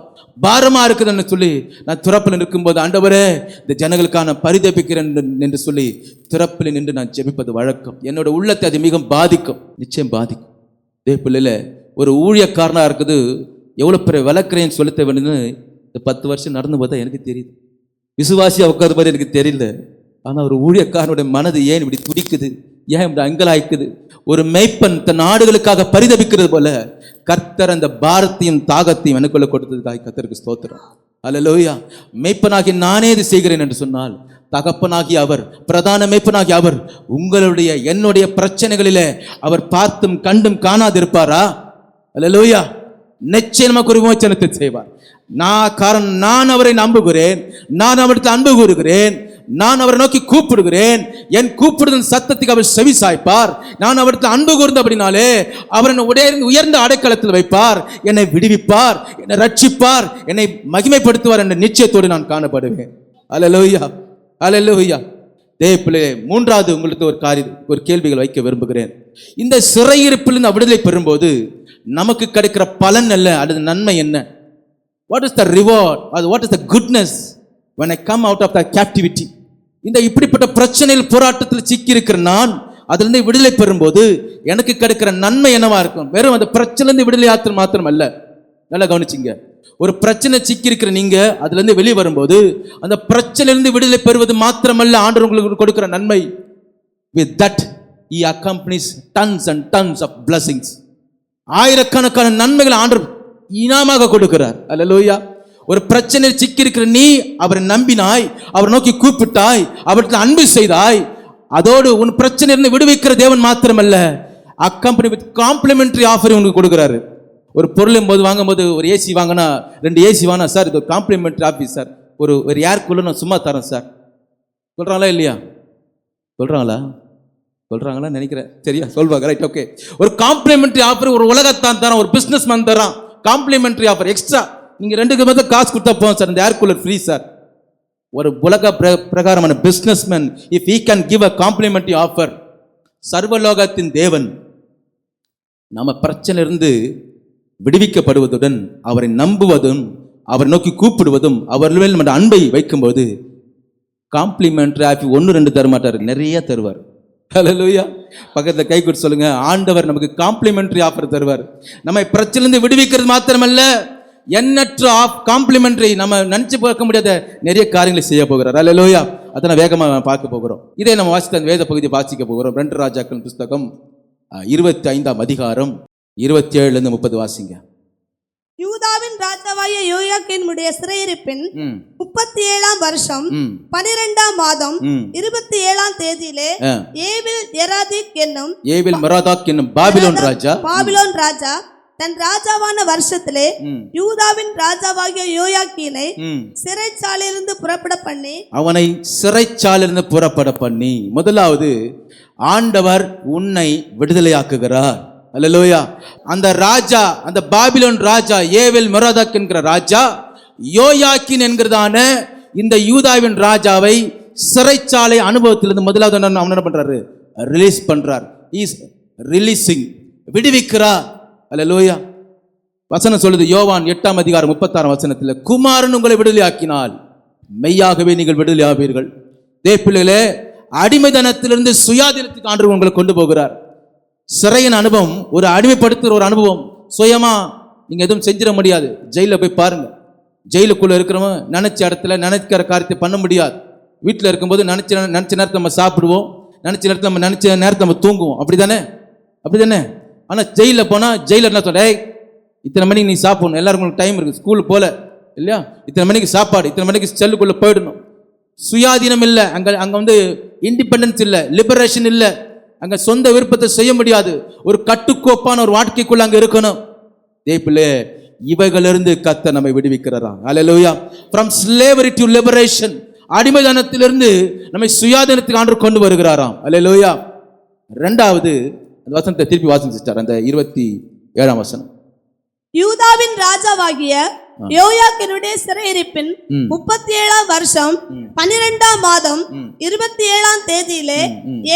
பாரமா இருக்குதுன்னு சொல்லி நான் திறப்பில் நிற்கும்போது, ஆண்டவரே இந்த ஜனங்களுக்கான பரிதபிக்கிறேன் என்று சொல்லி திறப்பில் நின்று நான் ஜெபிப்பது வழக்கம். என்னோட உள்ளத்தை அது மிகவும் பாதிக்கும், நிச்சயம் பாதிக்கும். இதே பிள்ளையில ஒரு ஊழியக்காரனா இருக்குது, எவ்வளவு பெரிய வளர்க்குறேன்னு சொல்லித்த வேண்டுன்னு இந்த 10 வருஷம் நடந்து பார்த்தா எனக்கு தெரியுது. விசுவாசியா உட்கார்ந்து மாதிரி எனக்கு தெரியல. ஆனால் ஒரு ஊழியக்காரனுடைய மனது ஏன் இப்படி துடிக்குது, ஏன் இப்படி அங்கலாய்க்குது? ஒரு மெய்ப்பன் தன் நாடுகளுக்காக பரிதபிக்கிறது போல கர்த்தர் அந்த பாரத்தையும் தாகத்தையும் எனக்குள்ள கொடுத்ததுக்காக கர்த்தருக்கு ஸ்தோத்திரம். அல்லேலூயா. மெய்ப்பனாகி நானே இது செய்கிறேன் என்று சொன்னால், தகப்பனாகி அவர், பிரதான மெய்ப்பனாகி அவர் உங்களுடைய என்னுடைய பிரச்சனைகளிலே அவர் பார்த்தும் கண்டும் காணாதிருப்பாரா? அல்லேலூயா. நிச்சயமாக ஒரு விமோசனத்தை செய்வார். நான் அவரை நம்புகிறேன், நான் அவரிடத்தில் அன்பு கூறுகிறேன், நான் அவரை நோக்கி கூப்பிடுகிறேன், என் கூப்பிடுதல் சத்தத்துக்கு அவர் செவி சாய்ப்பார். நான் அவரிடத்தில் அன்பு கூர்ந்தபடினாலே அவர் உயர்ந்த அடைக்கலத்தில் வைப்பார், என்னை விடுவிப்பார், என்னை ரட்சிப்பார், என்னை மகிமைப்படுத்துவார் என்ற நிச்சயத்தோடு நான் காணப்படுவேன். அல்லேலூயா, அல்லேலூயா. தேவப்பிள்ளையே, மூன்றாவது உங்களுக்கு ஒரு கேள்விகள் வைக்க விரும்புகிறேன். இந்த சிறையிருப்பிலிருந்து விடுதலை பெறும்போது நமக்கு கிடைக்கிற பலன் அல்ல, அல்லது நன்மை என்ன? What is the reward or what is the goodness when I come out of the captivity? இந்த இப்படிப்பட்ட பிரச்சனையில், போராட்டத்தில் சிக்கி இருக்கிற நான் அதிலிருந்து விடுதலை பெறும்போது எனக்கு கிடைக்கிற நன்மை என்னவா இருக்கும்? வெறும் அந்த பிரச்சனையிலிருந்து விடுதலை ஆத்திரம் மாத்திரம் அல்ல. நல்லா கவனிச்சிங்க. ஒரு பிரச்சனை சிக்கி இருக்கிற நீங்க அதுல இருந்து வெளியே வரும்போது அந்த பிரச்சனையிலிருந்து விடுதலை பெறுவது மாத்திரமல்ல ஆண்டவர் உங்களுக்கு கொடுக்கிற நன்மை. With that he accompanies tons and tons of blessings. ஆயிரக்கணக்கான நன்மைகள் ஆண்டவர் இனாமாக கொடுக்கிறார். அல்லேலூயா. ஒரு பிரச்சனையில் சிக்கி இருக்கிற நீ அவரை நம்பினாய், அவரை நோக்கி கூப்பிட்டாய், அவருக்கு அன்பு செய்தாய், அதோடு உன் பிரச்சனையிலிருந்து விடுவிக்கிற தேவன் மாத்திரமல்ல, அக்கம்பெனி வித் காம்ப்ளிமெண்டரி ஆஃபர் உங்களுக்கு கொடுக்குறாரு. ஒரு பொருளும் போது வாங்கும்போது, ஒரு ஏசி வாங்கினா 2 ஏசி வாங்கினா, சார் இது ஒரு காம்ப்ளிமெண்டரி ஆஃபீஸ் சார், ஒரு ஏர் கூலர் நான் சும்மா தரேன் சார். சொல்றாங்களா இல்லையா? சொல்றாங்களா நினைக்கிறேன். சரியா சொல்வாங்க. Right, okay. ஒரு காம்ப்ளிமெண்டரி ஆஃபர் ஒரு உலகத்தான் தரான், ஒரு பிசினஸ் மேன் தரான். காம்ப்ளிமெண்டரி ஆஃபர் எக்ஸ்ட்ரா, நீங்க 2க்கு மேல காசு கொடுத்தா போதும் சார், இந்த ஏர் கூலர் ஃப்ரீ சார். ஒரு உலக பிரகாரமான business man if he can give a complimentary offer, சர்வலோகத்தின் தேவன் நம்ம பிரச்சனையிலிருந்து விடுவிக்கப்படுவதுடன் அவரை நம்புவதும் அவரை நோக்கி கூப்பிடுவதும் அவர் மேல் நம்ம அன்பை வைக்கும்போது காம்ப்ளிமெண்டரி ஆஃபர் 1-2 தர மாட்டார், நிறைய தருவார். ஹல்லேலூயா. பக்கத்தில் கை கொடுத்து சொல்லுங்க, ஆண்டவர் நமக்கு காம்ப்ளிமெண்டரி ஆஃபர் தருவார். நம்ம பிரச்சனையிலிருந்து விடுவிக்கிறது மாத்திரமல்ல, எண்ணற்ற காம்ப்ளிமெண்டரி நம்ம நினைச்சு பார்க்க முடியாத நிறைய காரியங்களை செய்ய போகிறார். ஹல்லேலூயா. அதனை வேகமாக பார்க்க போகிறோம். இதே நம்ம வாசித்த வேத பகுதியை வாசிக்க போகிறோம். 2 ராஜாக்கள் புஸ்தகம் 25ஆம் அதிகாரம் 27-30 வாசிங்க. யூதாவின் ராஜாவாகிய யோயாக்கீனுடைய சிறையிருப்பின் 37ஆம் வருஷம் 12ஆம் மாதம் 27ஆம் தேதியிலே ஏவில் மெராதாக் என்னும் பாபிலோன் ராஜா தன் ராஜாவான வருஷத்திலே யூதாவின் ராஜாவாகிய யோயாக்கீனை சிறைச்சாலையிலிருந்து புறப்பட பண்ணி அவனை சிறைச்சாலையிலிருந்து புறப்பட பண்ணி. முதலாவது, ஆண்டவர் உன்னை விடுதலையாக்குகிறார். அல்லேலூயா. அந்த ராஜா, அந்த பாபிலோன் ராஜா, ஏவில் மெரோதாக் என்கிற ராஜா யோயாக்கீன் என்கிறதான இந்த யூதாவின் ராஜாவை சிறைச்சாலை அனுபவத்திலிருந்து முதலாவது அவன் என்ன பண்றாரு? ரிலீஸ் பண்றார். இஸ் ரிலீசிங், விடுவிக்கிறார். அல்லேலூயா. வசனம் சொல்லுது, யோவான் 8:36 குமாரன் உங்களை விடுதலையாக்கினால் மெய்யாகவே நீங்கள் விடுதலையாவீர்கள். தேவப்பிள்ளைகளே, அடிமைதனத்திலிருந்து சுயாதீனத்துக்கு ஆண்டவர் உங்களை கொண்டு போகிறார். சிறையின் அனுபவம் ஒரு அடிமைப்படுத்துகிற ஒரு அனுபவம். சுயமா நீங்க எதுவும் செஞ்சிட முடியாது. ஜெயில போய் பாருங்க. ஜெயிலுக்குள்ள இருக்கிறவன் நினைச்ச இடத்துல நினைக்கிற காரியத்தை பண்ண முடியாது. வீட்டில் இருக்கும்போது நினைச்ச நேரத்தில் நம்ம சாப்பிடுவோம், நினைச்ச நேரத்தில் நம்ம நினைச்ச நேரத்தில் நம்ம தூங்குவோம். அப்படிதானே? ஆனால் ஜெயிலில் போனால் ஜெயிலர் என்ன சொல்ற, இத்தனை மணிக்கு நீ சாப்பிடணும், எல்லாருக்கும் டைம் இருக்குது, ஸ்கூல் போல இல்லையா, இத்தனை மணிக்கு சாப்பாடு, இத்தனை மணிக்கு செல்லுக்குள்ளே போயிடணும். சுயாதீனம் இல்லை அங்கே இண்டிபெண்டன்ஸ் இல்லை, லிபரேஷன் இல்லை. அங்கே சொந்த விருப்பத்தை செய்ய முடியாது. ஒரு கட்டுக்கோப்பான ஒரு வாழ்க்கைக்குள்ள அங்கே இருக்கணும். தேவப்பிள்ளை, இவைகளிலிருந்து கர்த்தர் நம்மை விடுவிக்கிறாராம். அல்லேலூயா. from slavery to liberation, அடிமைதனத்திலிருந்து நம்மை சுயாதீனத்துக்கு ஆண்டவர் கொண்டு வருகிறாராம். அல்லேலூயா. இரண்டாவது அந்த வசனத்தை திருப்பி வாசிச்சார், அந்த 27ஆம் வசனம். யூதாவின் ராஜாவாகிய யோயாக்கீனுடைய சிறையிருப்பின் 37ஆம் வருஷம் 12ஆம் மாதம் 27ஆம் தேதியிலே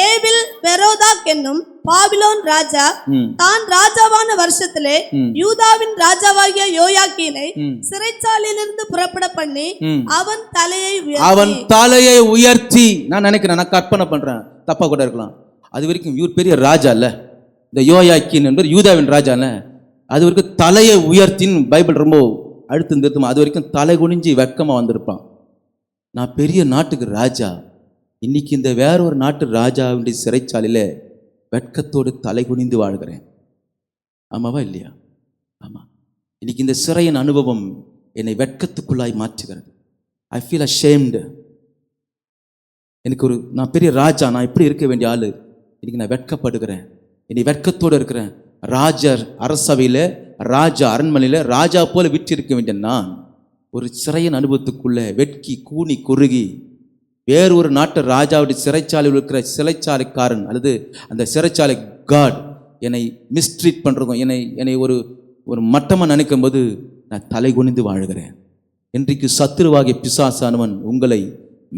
ஏவில் மெரோதாக் என்னும் பாபிலோன் ராஜா தான் ராஜாவான வருஷத்திலே யூதாவின் ராஜாவாகிய யோயாக்கீனை சிறைச்சாலையிலிருந்து புறப்பட பண்ணி அவன் தலையை உயர்த்தி, நான் நினைக்கிறேன், நான் கற்பனை பண்றேன், தப்பா கூட இருக்கலாம். அது வரைக்கும் இவர் பெரிய ராஜா இல்ல, இந்த யோயாக்கீன் என்பவர் யூதாவின் ராஜா இல்ல, அது வரைக்கும் தலையை உயர்த்தின்னு பைபிள் ரொம்ப அழுத்தம் திருத்தமா. அது வரைக்கும் தலை குனிஞ்சு வெக்கமா வந்திருப்பான். நான் பெரிய நாட்டுக்கு ராஜா, இன்னைக்கு இந்த வேற ஒரு நாட்டு ராஜாவுடைய சிறைச்சாலையில வெட்கத்தோடு தலை குனிந்து வாழ்கிறேன். ஆமாவா இல்லையா? ஆமா. இன்னைக்கு இந்த சிறையின் அனுபவம் என்னை வெட்கத்துக்குள்ளாய் மாற்றுகிறது. I feel ashamed. எனக்கு நான் பெரிய ராஜா, நான் இப்படி இருக்க வேண்டிய ஆளு, இன்னைக்கு நான் வெட்கப்படுகிறேன். என்னை வெட்கத்தோடு இருக்கிறேன். ராஜர் அரசவையில், ராஜா அரண்மனையில் ராஜா போல விற்றிருக்க வேண்டிய நான் ஒரு சிறையின் அனுபவத்துக்குள்ள வெட்கி கூனி குறுகி வேறு ஒரு நாட்டு ராஜாவுடைய சிறைச்சாலையில் இருக்கிற சிறைச்சாலைக்காரன் அல்லது அந்த சிறைச்சாலை காட் என்னை மிஸ்ட்ரீட் பண்ணுறதும், என்னை ஒரு மட்டமாக நினைக்கும் போது நான் தலை குனிந்து வாழ்கிறேன். இன்றைக்கு சத்துருவாகிய பிசாசானவன் உங்களை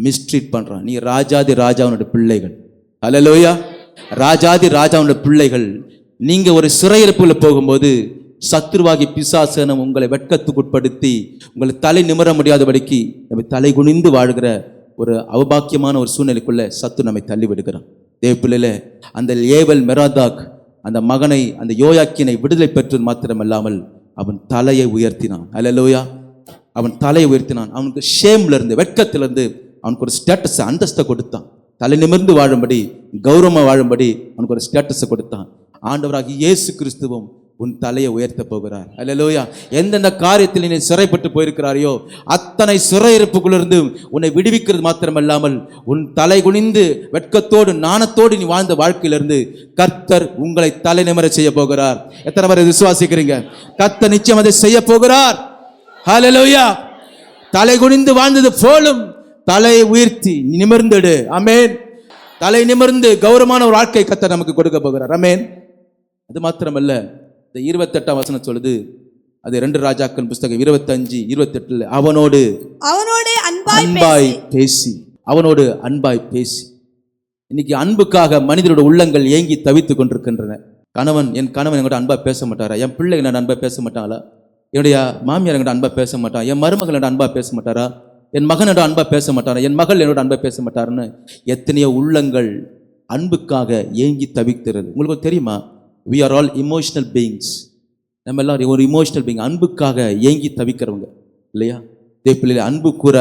மிஸ்ட்ரீட் பண்ணுறான். நீ ராஜாதி ராஜாவுடைய பிள்ளைகள். அல்லேலூயா. ராஜாதி ராஜாவுடைய பிள்ளைகள். நீங்க ஒரு சிறையிருப்புல போகும்போது சத்துருவாகி பிசாசனம் உங்களை வெட்கத்துக்குட்படுத்தி உங்களை தலை நிமிர முடியாதபடிக்கு நம்ம தலை குனிந்து வாழ்கிற ஒரு அவபாக்கியமான ஒரு சூழ்நிலைக்குள்ள சத்து நம்மை தள்ளி விடுகிறான். தேவப்பிள்ளையில அந்த ஏவல் மெரோதாக் அந்த மகனை, அந்த யோயாக்கீனை விடுதலை பெற்றது மாத்திரமல்லாமல் அவன் தலையை உயர்த்தினான். அல்லேலூயா. அவன் தலையை உயர்த்தினான். அவனுக்கு ஷேம்ல இருந்து, வெட்கத்திலிருந்து அவனுக்கு ஒரு ஸ்டேட்டஸ், அந்தஸ்தை கொடுத்தான். தலை நிமிர்ந்து வாழும்படி, கௌரவமாக வாழும்படி அவனுக்கு ஒரு ஸ்டேட்டஸை கொடுத்தான். ஆண்டவராகிய இயேசு கிறிஸ்துவும் உன் தலையை உயர்த்த போகிறார். அல்லேலூயா. எந்தெந்த காரியத்தில் நீ சிறைப்பட்டு போயிருக்கிறாரையோ அத்தனை சிறையிருப்புக்குள்ளிருந்து உன்னை விடுவிக்கிறது மாத்திரமல்லாமல் உன் தலை குனிந்து வெட்கத்தோடு நாணத்தோடு நீ வாழ்ந்த வாழ்க்கையிலிருந்து கர்த்தர் உங்களை தலை நிமிர செய்ய போகிறார். எத்தனை பேர் விசுவாசிக்கிறீங்க? கர்த்தர் நிச்சயம் அதை செய்ய போகிறார். அல்லேலூயா. தலை குனிந்து வாழ்ந்தது போலும் தலையை உயர்த்தி நிமிர்ந்துடு. ஆமென். தலை நிமிர்ந்து கௌரவமான ஒரு வாழ்க்கை கர்த்தர் நமக்கு கொடுக்க போகிறார். ஆமென். அது மாத்திரமல்ல, இந்த 28ஆம் வசனம் சொல்லுது, அது 2 ராஜாக்கள் புஸ்தகம் 25:28 அவனோடு அன்பாய் பேசி, அவனோடு அன்பாய் பேசி. இன்னைக்கு அன்புக்காக மனிதரோட உள்ளங்கள் ஏங்கி தவித்துக் கொண்டிருக்கின்றன. என் கணவன் என்கிட்ட அன்பா பேச மாட்டாரா? என் பிள்ளை என்னோட அன்பா பேச மாட்டாங்களா? என்னுடைய மாமியார் என்கிட்ட அன்பா பேச மாட்டான். என் மருமகள் என்னோட அன்பா பேச மாட்டாரா? என் மகன் என்னோட அன்பா பேச மாட்டாரா? என் மகள் என்னோட அன்பா பேச மாட்டாருன்னு எத்தனையோ உள்ளங்கள் அன்புக்காக ஏங்கி தவிக்கிறது. உங்களுக்கு தெரியுமா? we are all emotional beings. நம்ம எல்லாரும் ஒரு இமோஷனல் பீயிங், அன்புக்காக ஏங்கி தவிக்கிறவங்க இல்லையா? தேவப்பிள்ளையில அன்பு கூற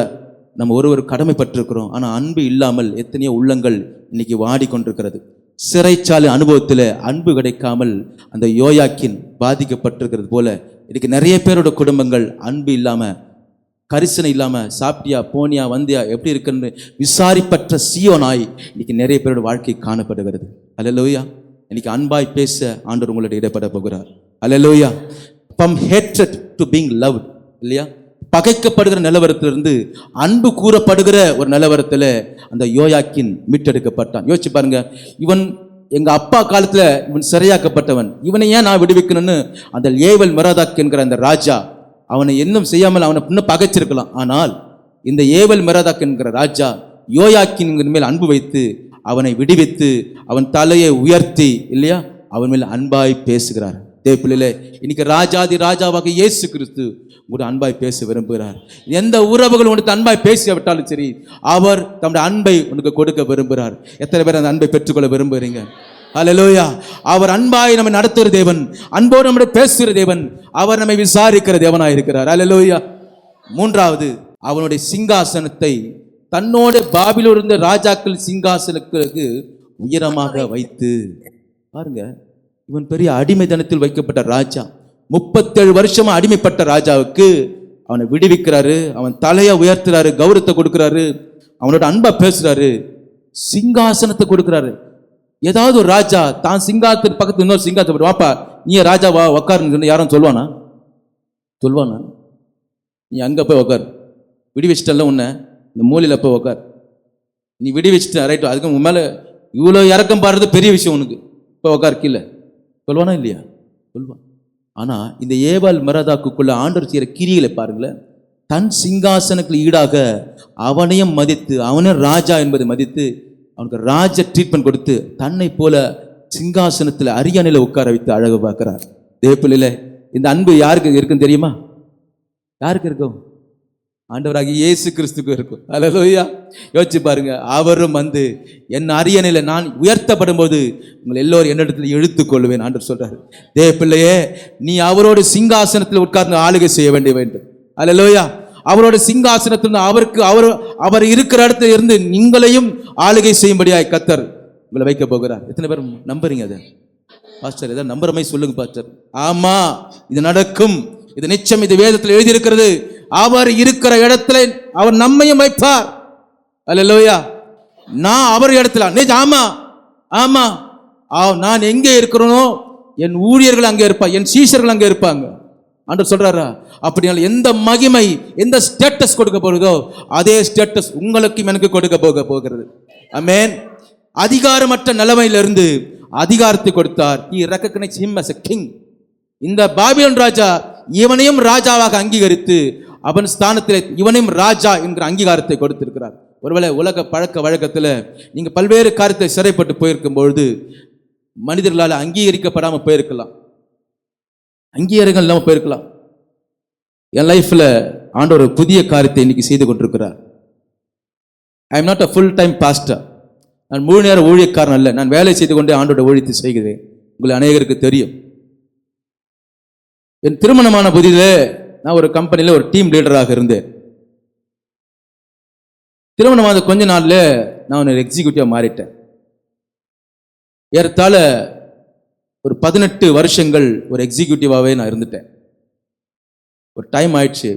நம்ம ஒரு கடமைப்பட்டிருக்கிறோம். ஆனால் அன்பு இல்லாமல் எத்தனையோ உள்ளங்கள் இன்னைக்கு வாடிக்கொண்டிருக்கிறது. சிறைச்சாலை அனுபவத்தில் அன்பு கிடைக்காமல் அந்த யோயாக்கீன் பாதிக்கப்பட்டிருக்கிறது போல இன்னைக்கு நிறைய பேரோட குடும்பங்கள் அன்பு இல்லாமல், கரிசனை இல்லாமல், சாப்பிட்டியா போனியா வந்தியா எப்படி இருக்குன்னு விசாரிப்பற்ற சீயோனாய் இன்னைக்கு நிறைய பேரோட வாழ்க்கை காணப்படுகிறது. அல்லேலூயா. இன்னைக்கு அன்பாய் பேச ஆண்டவர் உங்களுடைய இடப்பட போகிறார். அல்லேலூயா. from hatred to being loved, இல்லையா? பகைக்கப்படுகிற நிலவரத்திலிருந்து அன்பு கூறப்படுகிற ஒரு நிலவரத்தில் அந்த யோயாக்கீன் மீட்டெடுக்கப்பட்டான். யோசிச்சு பாருங்க, இவன் எங்க அப்பா காலத்துல இவன் சிறையாக்கப்பட்டவன், இவனை ஏன் நான் விடுவிக்கணும்னு அந்த ஏவல் மெரோதாக் என்கிற அந்த ராஜா அவனை இன்னும் செய்யாமல் அவனை இன்னும் பகைச்சிருக்கலாம். ஆனால் இந்த ஏவல் மெரோதாக் என்கிற ராஜா யோயாக்கீன் மேல் அன்பு வைத்து அவனை விடுவித்து அவன் தலையை உயர்த்தி, இல்லையா, அவன் மேல் அன்பாய் பேசுகிறார். தேவப்பிள்ளையிலே, இன்னைக்கு ராஜாதி ராஜாவாக இயேசு கிறிஸ்து ஒரு அன்பாய் பேச விரும்புகிறார். எந்த உறவுகள் உனக்கு அன்பாய் பேசிவிட்டாலும் சரி, அவர் தம்முடைய அன்பை உனக்கு கொடுக்க விரும்புகிறார். எத்தனை பேர் அந்த அன்பை பெற்றுக்கொள்ள விரும்புகிறீங்க? அல்லேலூயா. அவர் அன்பாய் நம்மை நடத்துகிற தேவன், அன்போடு நம்முடைய பேசுகிற தேவன், அவர் நம்மை விசாரிக்கிற தேவனாய் இருக்கிறார். அல்லேலூயா. மூன்றாவது, அவனுடைய சிங்காசனத்தை தன்னோட பாபிலோனில் இருந்த ராஜாக்கள் சிங்காசனத்துக்கு உயரமாக வைத்து, பாருங்க, இவன் பெரிய அடிமைத்தனத்தில் வைக்கப்பட்ட ராஜா, 37 வருஷமா அடிமைப்பட்ட ராஜாவுக்கு அவனை விடுவிக்கிறாரு, அவன் தலையை உயர்த்துறாரு, கௌரவத்தை கொடுக்கிறாரு, அவனோட அன்பா பேசுறாரு, சிங்காசனத்தை கொடுக்கிறாரு. ஏதாவது ஒரு ராஜா தான் சிங்காசனத்துக்கு பக்கத்து இன்னொரு சிங்காசனம், வாப்பா நீ ராஜா வா உக்காருன்னு யாரும் சொல்லுவானா? நீ அங்க போய் உக்கார், விடுவிச்சிட்டல உன்னை, இந்த மூலையில போய் உக்கார், நீ விடுவிச்சிட்ட ரைட்டு, அதுக்கு உன் மேல இவ்வளோ இறக்கம் பாடுறது பெரிய விஷயம் உனக்கு, இப்போ உக்கார் கீழே சொல்லுவானா? இல்லையா? சொல்லுவான். ஆனா இந்த ஏவல் மெரோதாக்குள்ள ஆண்டவர் செய்கிற கிரிகளை பாருங்களேன். தன் சிங்காசனத்துக்கு ஈடாக அவனையும் மதித்து, அவனையும் ராஜா என்பதை மதித்து அவனுக்கு ராஜ ட்ரீட்மெண்ட் கொடுத்து தன்னை போல சிங்காசனத்தில் அரியணையில் உட்கார வைத்து அழகு பார்க்கிறார். தேவப்பிள்ளையில இந்த அன்பு யாருக்கு இருக்குன்னு தெரியுமா? யாருக்கு இருக்கும்? ஆண்டவராகி இயேசு கிறிஸ்துக்கு இருக்கும். அல்லேலூயா. யோசிச்சு பாருங்க, அவரும் வந்து என் அரியணையில நான் உயர்த்தப்படும் போது உங்களை எல்லோரும் என்னிடத்தில் இழுத்துக்கொள்வேன் ஆண்டவர் சொல்றாரு. தேவப்பிள்ளையே, நீ அவரோட சிங்காசனத்தில் உட்கார்ந்து ஆளுகை செய்ய வேண்டும். அல்லேலூயா. அவரோட சிங்காசனத்தில் அவருக்கு அவர் இருக்கிற இடத்துல இருந்து நீங்களையும் ஆளுகை செய்யும்படியாய் கர்த்தர் உங்களை வைக்க போகிறார். எத்தனை பேர் நம்புறீங்க? அதை பாஸ்டர் ஏதாவது நம்புற மாதிரி சொல்லுங்க பாஸ்டர். ஆமா, இது நடக்கும், இது நிச்சயம், இது வேதத்தில் எழுதியிருக்கிறது. அவர் இருக்கிற இடத்துல அவர் நம்மையும் வைப்பார். அல்லேலூயா. நான் அவர் இடத்துல, ஆமா ஆமா, நான் எங்கே இருக்கிறனோ என் ஊழியர்கள் அங்கே இருப்பாங்க, என் சீஷர்கள் அங்கே இருப்பாங்க. ஆண்டவர் சொல்றாரா? அப்படினால எந்த மகிமை, எந்த ஸ்டேட்டஸ் கொடுக்க போறதோ அதே ஸ்டேட்டஸ் உங்களுக்கும் எனக்கு கொடுக்க போகிறது. ஆமென். அதிகாரமற்ற நிலைமையிலிருந்து அதிகாரத்தை கொடுத்தார். He recognized him as a king. இந்த பாபிலோன் ராஜா இவனையும் ராஜாவாக அங்கீகரித்து அவன் ஸ்தானத்தில் இவனையும் ராஜா என்கிற அங்கீகாரத்தை கொடுத்திருக்கிறார். ஒருவேளை உலக பழக்க வழக்கத்தில் நீங்க பல்வேறு காரியத்தை சிறைப்பட்டு போயிருக்கும் பொழுது மனிதர்களால் அங்கீகரிக்கப்படாமல் போயிருக்கலாம், அங்கீகாரங்கள் இல்லாமல் போயிருக்கலாம். என் லைஃப்ல ஆண்டவர் ஒரு புதிய காரியத்தை இன்னைக்கு செய்து கொண்டிருக்கிறார். I am not a full time pastor. நான் முழு நேர ஊழியக்காரன் அல்ல. நான் வேலை செய்து கொண்டே ஆண்டோட ஊழியத்தை செய்கிறேன். உங்களை அநேகருக்கு தெரியும். என் திருமணமான புதிதிலே நான் ஒரு கம்பெனியில் ஒரு டீம் லீடராக இருந்தேன். திருமணமான கொஞ்ச நாள்ல நான் ஒரு எக்ஸிக்யூட்டிவா மாறிட்டேன். ஏறத்தாழ ஒரு 18 வருஷங்கள் ஒரு எக்ஸிக்யூட்டிவாகவே நான் இருந்துட்டேன். ஒரு டைம் ஆயிடுச்சு,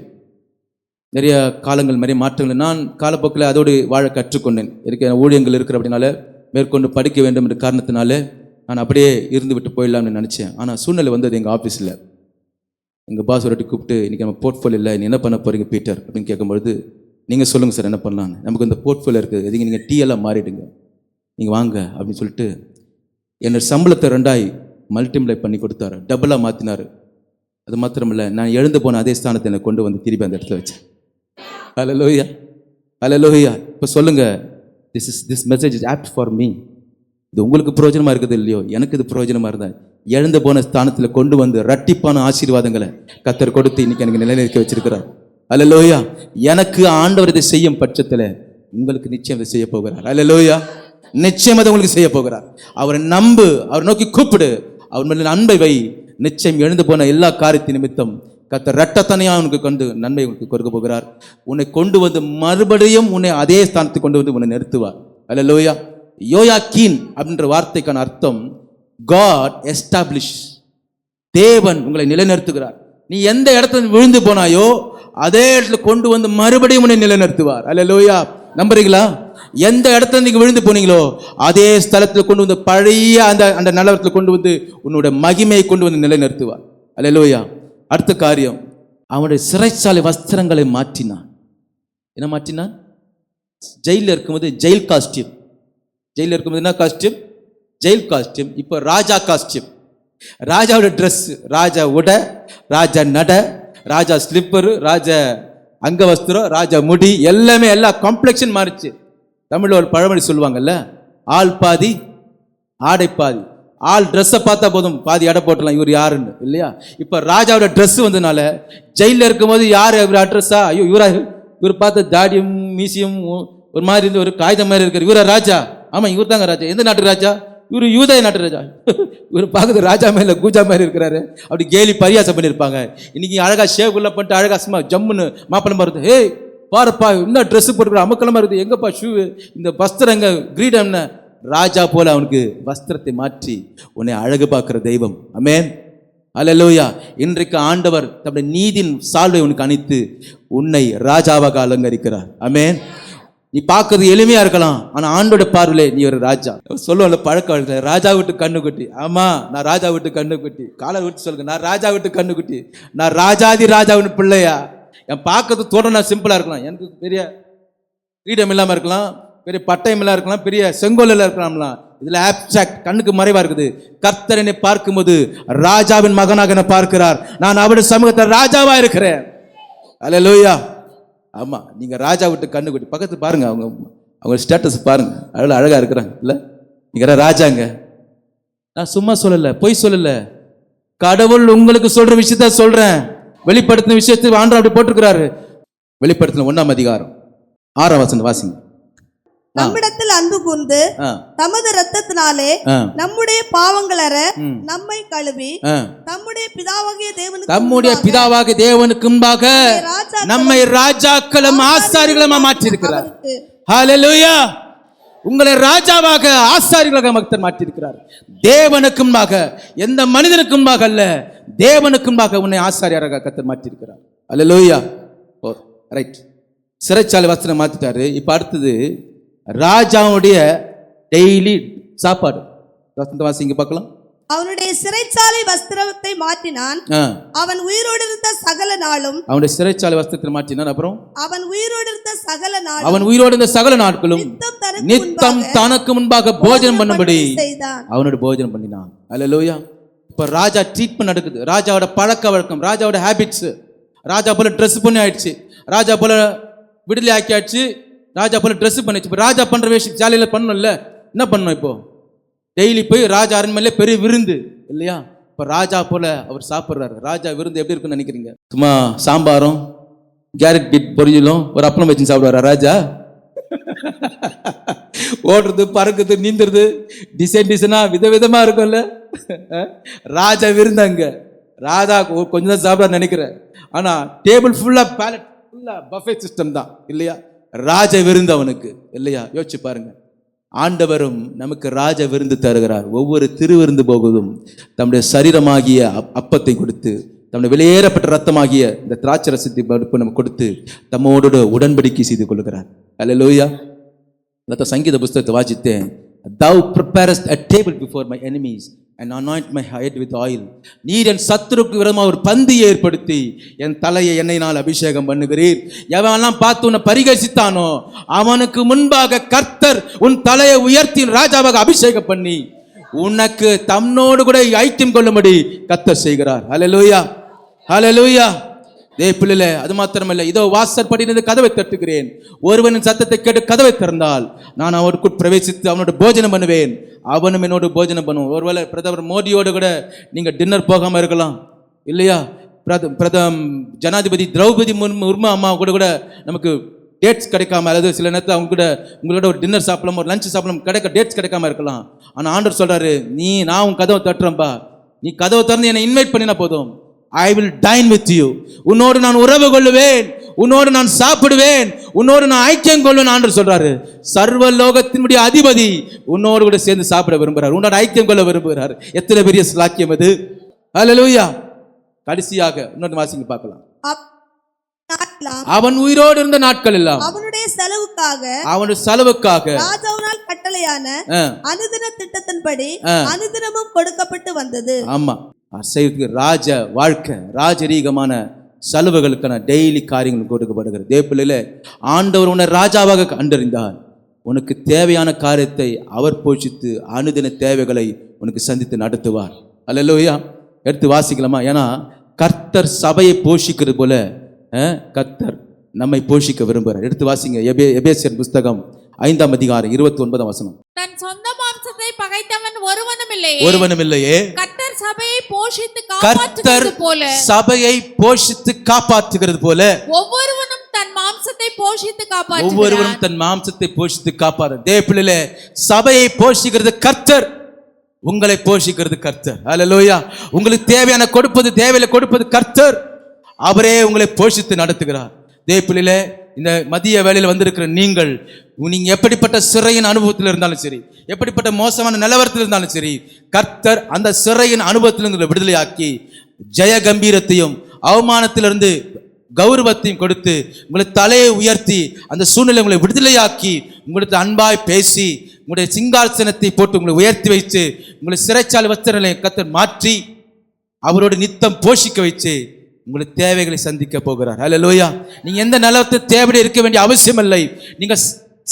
நிறைய காலங்கள், நிறைய மாற்றங்கள். நான் காலப்போக்கில் அதோடு வாழ கற்றுக்கொண்டேன். இருக்க ஊழியங்கள் இருக்கிற அப்படின்னால மேற்கொண்டு படிக்க வேண்டும் என்ற காரணத்தினால நான் அப்படியே இருந்து விட்டு போயிடலாம்னு நினச்சேன். ஆனால் சூழ்நிலை வந்தது எங்கள் ஆஃபீஸில். எங்கள் பாஸ் ஒரு வாட்டி கூப்பிட்டு, இன்றைக்கி நம்ம போர்ட்ஃபோலியோ இல்லை, நீ என்ன பண்ண போகிறீங்க பீட்டர் அப்படின்னு கேட்கும்பொழுது, நீங்கள் சொல்லுங்கள் சார் என்ன பண்ணலான்னு. நமக்கு இந்த போர்ட்ஃபோலியோ இருக்குது, எதுக்கு நீங்கள் டீயெல்லாம் மாறிடுங்க, நீங்கள் வாங்க அப்படின்னு சொல்லிட்டு என்னோட சம்பளத்தை 2 மல்டிப்ளை பண்ணி கொடுத்தாரு, டபுளாக மாற்றினார். அது மாத்திரமில்லை, நான் எழுந்து போன அதே ஸ்தானத்தை என்னை கொண்டு வந்து திருப்பி அந்த இடத்துல வச்சேன். அல்லேலூயா, அல்லேலூயா. இப்போ சொல்லுங்கள், this message is opt for me. இது உங்களுக்கு பிரயோஜனமாக இருக்குது இல்லையோ, எனக்கு இது பிரயோஜனமாக இருந்தால் எழுந்து போன ஸ்தானத்தில் கொண்டு வந்து இரட்டிப்பான ஆசீர்வாதங்களை கர்த்தர் கொடுத்து இன்னைக்கு எனக்கு நிலைநிற்க வச்சிருக்கிறார். அல்லேலூயா. எனக்கு ஆண்டவர் இதை செய்யும் பட்சத்தில் உங்களுக்கு நிச்சயம் இதை செய்ய போகிறார். அல்லேலூயா. நிச்சயம் அதை உங்களுக்கு செய்ய போகிறார். அவரை நம்பு, அவர் நோக்கி கூப்பிடு, அவர் மேல அன்பை வை. நிச்சயம் எழுந்து போன எல்லா காரியத்தின் நிமித்தம் கர்த்தர் இரட்டத்தனையா உனக்கு கொண்டு நன்மை உனக்கு கொடுக்க போகிறார். உன்னை கொண்டு வந்து மறுபடியும் உன்னை அதே ஸ்தானத்துக்கு கொண்டு வந்து உன்னை நிறுத்துவார். அல்லேலூயா. யோயாக்கீன் அப்படின்ற வார்த்தைக்கான அர்த்தம் God எஸ்டாப்ளிஷ். தேவன் உங்களை நிலைநிறுத்துகிறார். நீ எந்த இடத்துல விழுந்து போனாயோ அதே இடத்துல கொண்டு வந்து மறுபடியும் உன்னை நிலைநிறுத்துவார். அல்லேலூயா. நம்புறீங்களா? எந்த இடத்துல நீங்க விழுந்து போனீங்களோ அதே ஸ்தலத்தில் கொண்டு வந்து பழைய அந்த நிலவரத்தில் கொண்டு வந்து உன்னோட மகிமையை கொண்டு வந்து நிலைநிறுத்துவார். அல்லேலூயா. அடுத்த காரியம், அவனுடைய சிறைச்சாலை வஸ்திரங்களை மாற்றினான். என்ன மாற்றினான்? ஜெயிலில் இருக்கும்போது ஜெயில் காஸ்டியூம், ஜெயிலில் இருக்கும்போது என்ன காஸ்டியூம்? Jail costume. இப்போ ராஜா காஸ்டியூம், ராஜாவோட ட்ரெஸ், ராஜா உடை, ராஜா நட, ராஜா ஸ்லிப்பரு, ராஜா அங்கவஸ்திரம், ராஜா முடி, எல்லாமே எல்லா காம்ப்ளெக்ஷன் மாறிச்சு. தமிழில் ஒரு பழமொழி சொல்லுவாங்கல்ல, ஆள் பாதி ஆடை பாதி. ஆள் ட்ரெஸ்ஸை பார்த்தா போதும் பாதி எடை போட்டலாம் இவர் யாருன்னு, இல்லையா? இப்போ ராஜாவோட ட்ரெஸ் வந்ததுனால ஜெயிலில் இருக்கும்போது யார் இவர் அட்ரஸா, ஐயோ இவர் பார்த்த தாடியும் மீசியும் ஒரு மாதிரி இருந்து ஒரு காகிதம் மாதிரி இருக்கார், இவரா ராஜா? ஆமாம் இவர் தாங்க ராஜா. எந்த நாட்டு ராஜா? இவர் யூதய நாட்டு ராஜா. இவர் பார்க்குறது ராஜா மேல கூஜா மாதிரி இருக்கிறாரு. அப்படி கேலி பரியாசம் பண்ணியிருப்பாங்க. இன்னைக்கு அழகா ஷேவ் உள்ள பண்ணிட்டு அழகா சும்மா ஜம்முன்னு மாப்பிளமா இருக்குது. ஏய் பாருப்பா இன்னும் ட்ரெஸ் போட்டுக்கிற அமக்கலமா இருக்குது, எங்கப்பா ஷூ, இந்த வஸ்திரம் எங்க, கிரீடம்னு. ராஜா போல அவனுக்கு வஸ்திரத்தை மாற்றி உன்னை அழகு பார்க்கிற தெய்வம். ஆமென், அல்லேலூயா. இன்றைக்கு ஆண்டவர் தம்முடைய நீதியின் சால்வை உனக்கு அணித்து உன்னை ராஜாவாக அலங்கரிக்கிறார். ஆமென். நீ பார்க்கறது எளிமையா இருக்கலாம், ஆனா ஆண்டோட பார்வையிலே நீ ஒரு ராஜா. சொல்லுவோம்ல பழக்க வழக்கத்துல, ராஜா விட்டு கண்ணுக்குட்டி. ஆமா நான் ராஜா விட்டு கண்ணுக்குட்டி. காலை விட்டு சொல்லுங்க, நான் ராஜா விட்டு கண்ணுக்குட்டி, நான் ராஜாதி ராஜாவின் பிள்ளையா. என் பார்க்கறது தோட சிம்பிளா இருக்கலாம், எனக்கு பெரிய ஃப்ரீடம் இல்லாம இருக்கலாம், பெரிய பட்டயம் இல்லாம இருக்கலாம், பெரிய செங்கோலில் இருக்கலாம்லாம். இதுல ஆப்ஸ்ட்ராக்ட், கண்ணுக்கு மறைவா இருக்குது. கர்த்தர் என்னை பார்க்கும்போது ராஜாவின் மகனாக என்னை பார்க்கிறார். நான் அவருடைய சமூகத்தில் ராஜாவா இருக்கிறேன். அல்லேலூயா. ஆமா, நீங்க ராஜா விட்டு கண்ணுக்குட்டி. பக்கத்து பாருங்க, அவங்க ஸ்டேட்டஸ் பாருங்க, அவ்வளோ அழகா இருக்கிறாங்க இல்ல? நீங்க ராஜாங்க. நான் சும்மா சொல்லல, பொய் சொல்லல, கடவுள் உங்களுக்கு சொல்ற விஷயத்த சொல்றேன். வெளிப்படுத்தின விஷயத்தை ஆண்டவர் அப்படி போட்டிருக்கிறாரு. வெளிப்படுத்தின 1ஆம் அதிகாரம் 6ஆம் வசனம் வாசிங்க. நம்மிடத்தில் அன்பு கூர்ந்து தமது இரத்தத்தினாலே நம்முடைய பாவங்களற நம்மை கழுவி நம்முடைய பிதாவாகிய தேவனுக்கு முன்பாக நம்மை ராஜாக்களும் ஆசாரிகளுமா மாற்றி இருக்கிறார். ஹல்லேலூயா. உங்களை ராஜாவாக ஆசாரிகளாக கர்த்தர் மாற்றி இருக்கிறார். தேவனுக்கு முன்பாக, எந்த மனிதனுக்கு முன்பாக அல்ல, தேவனுக்கு முன்பாக உன்னை ஆசாரியராக கர்த்தர் மாற்றி இருக்கிறார். ஹல்லேலூயா. ஓ ரைட். சிறைச்சாலை வஸ்திரம் மாத்திட்டாரு. இப்ப அடுத்தது ராஜாவுடைய டெய்லி சாப்பாடு. வாசிங்க பார்க்கலாம். அவனுடைய சிறைச்சாலை வஸ்திரத்தை மாற்றினான். அவன் உயிரோடு இருந்த சகல நாளும், அவனுடைய சிறைச்சாலை வஸ்திரத்தை மாற்றினான். அப்புறம் அவன் உயிரோடு இருந்த சகல நாளும், அவன் உயிரோடு இருந்த சகல நாட்களும் நித்தம் தனக்கு முன்பாக போஜனம் பண்ணும்படி அவனோட போஜனம் பண்ணினான். அல்லேலூயா. இப்ப ராஜா ட்ரீட்மெண்ட் நடக்குது. ராஜாவோட பழக்க வழக்கம், ராஜாவோட ஹேபிட்ஸ், ராஜா போல ட்ரெஸ் பண்ணி ஆயிடுச்சு, ராஜா போல விடுதலை ஆக்கி ஆயிடுச்சு, ராஜா போல ட்ரெஸ் பண்ணிச்சு. இப்போ ராஜா பண்ற விஷயம் ஜாலியில பண்ணணும்ல, என்ன பண்ணணும்? இப்போ டெய்லி போய் ராஜா அரண்மனையில பெரிய விருந்து இல்லையா? இப்போ ராஜா போல அவர் சாப்பிட்றாரு. ராஜா விருந்து எப்படி இருக்குன்னு நினைக்கிறீங்க? சும்மா சாம்பாரும் கேரட் பீட் பொரியலும் ஒரு அப்பளம் வச்சு சாப்பிடுவாரா ராஜா? ஓடுறது, பறக்குது, நீந்துறது, டிசைனா விதவிதமா இருக்கும்ல. ராஜா விருந்தாங்க. ராஜா கொஞ்சம் தான் சாப்பிட நினைக்கிறேன், ஆனா டேபிள் ஃபுல்லா பேலட் ஃபுல்லா பஃபே சிஸ்டம் தான் இல்லையா? ராஜ விருந்து அவனுக்கு இல்லையா? யோசிச்சு பாருங்க. ஆண்டவரும் நமக்கு ராஜ விருந்து தருகிறார். ஒவ்வொரு திருவிருந்து போகுதும் தம்முடைய சரீரமாகிய அப்பத்தை கொடுத்து, தம்முடைய வெளியேறப்பட்ட ரத்தமாகிய இந்த திராட்சை ரசத்தை நம்ம கொடுத்து தம்மோடு உடன்படிக்கை செய்து கொள்கிறார். அல்லேலூயா. சங்கீத புஸ்தகத்தை வாசித்தேன். Thou preparest a table before my enemies and anoint my head with oil. நீர் என் சத்துருக்கு விரோதமாக ஒரு பந்தியை ஏற்படுத்தி என் தலையை எண்ணெயினால் அபிஷேகம் பண்ணுகிறீர். எவனெல்லாம் பார்த்து உன்னை பரிகசித்தானோ அவனுக்கு முன்பாக கர்த்தர் உன் தலையை உயர்த்தி ராஜாவாக அபிஷேகம் பண்ணி உனக்கு தன்னோடு கூட ஐக்கியம் கொள்ளும்படி கர்த்தர் செய்கிறார். ஹல்லேலூயா, ஹல்லேலூயா. பிள்ளைல அது மாத்திரமல்ல, இதோ வாசற்படியிலிருந்து கதவை தட்டுகிறேன், ஒருவனின் சத்தத்தை கேட்டு கதவை திறந்தால் நான் அவருக்குள் பிரவேசித்து அவனோட போஜனம் பண்ணுவேன், அவனும் என்னோட போஜனம் பண்ணுவோம். ஒருவேளை பிரதமர் மோடியோடு கூட நீங்க டின்னர் போகாம இருக்கலாம் இல்லையா? ஜனாதிபதி திரௌபதி முர்மு அம்மா கூட நமக்கு டேட்ஸ் கிடைக்காம, அல்லது சில நேரத்தில் அவங்க கூட உங்களோட ஒரு டின்னர் சாப்பிடலாம், ஒரு லஞ்ச் சாப்பிடலாம், டேட்ஸ் கிடைக்காம இருக்கலாம். ஆனா ஆண்டவர் சொல்றாரு, நான் உன் கதவை தட்டுறேன்பா, நீ கதவை திறந்து என்னை இன்வைட் பண்ணினா போதும், I will dine with you. உன்னோடு நான் உறவு கொள்ளுவேன், உன்னோடு நான் சாப்பிடுவேன், உன்னோடு நான் ஐக்கியம் கொள்வேன். ஆண்டவர் சொல்றாரு, சர்வ லோகத்தினுடைய அதிபதி உன்னோடு கூட சேர்ந்து சாப்பிட விரும்புகிறார், உன்னோட ஐக்கியம் கொள்ள விரும்புகிறார். எத்தனை பெரிய ஸ்லாக்கியம் அது! ஹல்லேலூயா. கடைசியாக இன்னொரு வாசிங்க பார்க்கலாம். அவன் உயிரோடு இருந்த நாட்கள் எல்லாம் அவனுடைய செலவுக்காக ராஜாவினால் கட்டளையான அனுதின திட்டத்தின்படி அனுதினமும் கொடுக்கப்பட்டு வந்தது. ஆமா, செய்ய ராஜ வாழ்க்கை, ராஜரீகமான செலவுகளுக்கான டெய்லி காரியங்கள் கொடுக்கப்படுகிறது. தேவப்பிள்ளையில ஆண்டவர் உன்னை ராஜாவாக கண்டறிந்தார். உனக்கு தேவையான காரியத்தை அவர் போஷித்து அனுதின தேவைகளை உனக்கு சந்தித்து நடத்துவார். அல்லேலூயா. எடுத்து வாசிக்கலாமா? ஏன்னா கர்த்தர் சபையை போஷிக்கிறது போல கர்த்தர் நம்மை போஷிக்க விரும்புகிறார். எடுத்து வாசிங்க. எபேசியர் புஸ்தகம் 5ஆம் அதிகாரம் 29ஆம் வசனம். தன் சொந்த மாம்சத்தை பகைத்தவன் ஒருவனும் இல்லையே. கர்த்தர் சபையை போஷித்து காப்பாற்றுகிறது போல ஒவ்வொருவனும் தன் மாம்சத்தை போஷித்து காப்பாற்று. தேவப்பிள்ளையிலே சபையை போஷிக்கிறது கர்த்தர், உங்களை போஷிக்கிறது கர்த்தர். அல்லேலூயா. உங்களுக்கு தேவையான தேவையில கொடுப்பது கர்த்தர். அவரே உங்களை போஷித்து நடத்துகிறார். தேவப்பிள்ளையிலே இந்த மதிய வேளையில் வந்திருக்கிற நீங்க எப்படிப்பட்ட சிறையின் அனுபவத்தில் இருந்தாலும் சரி, எப்படிப்பட்ட மோசமான நிலவரத்தில் இருந்தாலும் சரி, கர்த்தர் அந்த சிறையின் அனுபவத்திலிருந்து விடுதலையாக்கி ஜெய கம்பீரத்தையும் அவமானத்திலிருந்து கௌரவத்தையும் கொடுத்து உங்களை தலையை உயர்த்தி அந்த சூழ்நிலை உங்களை விடுதலையாக்கி உங்களுக்கு அன்பாய் பேசி உங்களுடைய சிங்காசனத்தை போட்டு உங்களை உயர்த்தி வைத்து உங்களை சிறைச்சாலை வஸ்திரங்களை கர்த்தர் மாற்றி அவரோடு நித்தம் போஷிக்க வச்சு உங்களுக்கு தேவைகளை சந்திக்க போகிறார். அல்லேலூயா. நீங்க எந்த நிலத்தை தேவையோடு இருக்க வேண்டிய அவசியம் இல்லை. நீங்க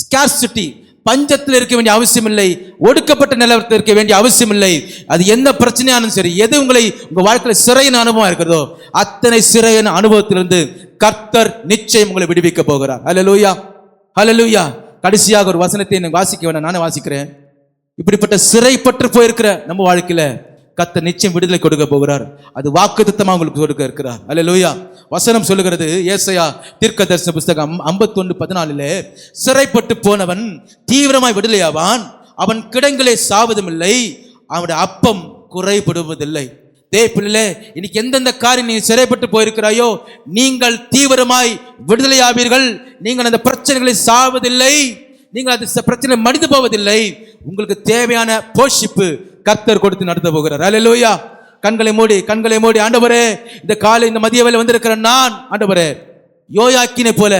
ஸ்கார்சிட்டி பஞ்சத்தில் இருக்க வேண்டிய அவசியம் இல்லை. ஒடுக்கப்பட்ட நிலவரத்தில் இருக்க வேண்டிய அவசியம் இல்லை. அது எந்த பிரச்சனையானும் சரி, எது உங்க வாழ்க்கையில் சிறையின் அனுபவம் இருக்கிறதோ அத்தனை சிறையின் அனுபவத்திலிருந்து கர்த்தர் நிச்சயம் உங்களை விடுவிக்க போகிறார். அல்லேலூயா. அல்லேலூயா. கடைசியாக ஒரு வசனத்தை வாசிக்க வேண்டாம், நானே வாசிக்கிறேன். இப்படிப்பட்ட சிறைப்பட்டு போயிருக்கிற நம்ம வாழ்க்கையில கர்த்தர் நிச்சயம் விடுதலை கொடுக்க போகிறார். அது வாக்குத்தத்தமா உங்களுக்கு கொடுக்க இருக்கிறார். அல்லேலூயா. வசனம் சொல்லுகிறது, ஏசாயா தீர்க்கதரிசன புஸ்தகம் 51:14 சிறைப்பட்டு போனவன் தீவிரமாய் விடுதலையாவான், அவன் கிடங்கிலே சாவதுமில்லை, அவனுடைய அப்பம் குறைபடுவதில்லை. தேவப்பிள்ளையே, இன்னைக்கு எந்தெந்த காரியம் நீ சிறைப்பட்டு போயிருக்கிறாயோ நீங்கள் தீவிரமாய் விடுதலையாவீர்கள். நீங்கள் அந்த பிரச்சனைகளை சாவதில்லை, நீங்கள் அது பிரச்சனை மடிந்து போவதில்லை. உங்களுக்கு தேவையான போஷிப்பு கர்த்தர் கொடுத்து நடத்த போகிறார். அல்லேலூயா. கண்களை மூடி ஆண்டவரே, இந்த மதிய வேளை வந்திருக்கிற நான் ஆண்டவரே யோயாக்கீனை போல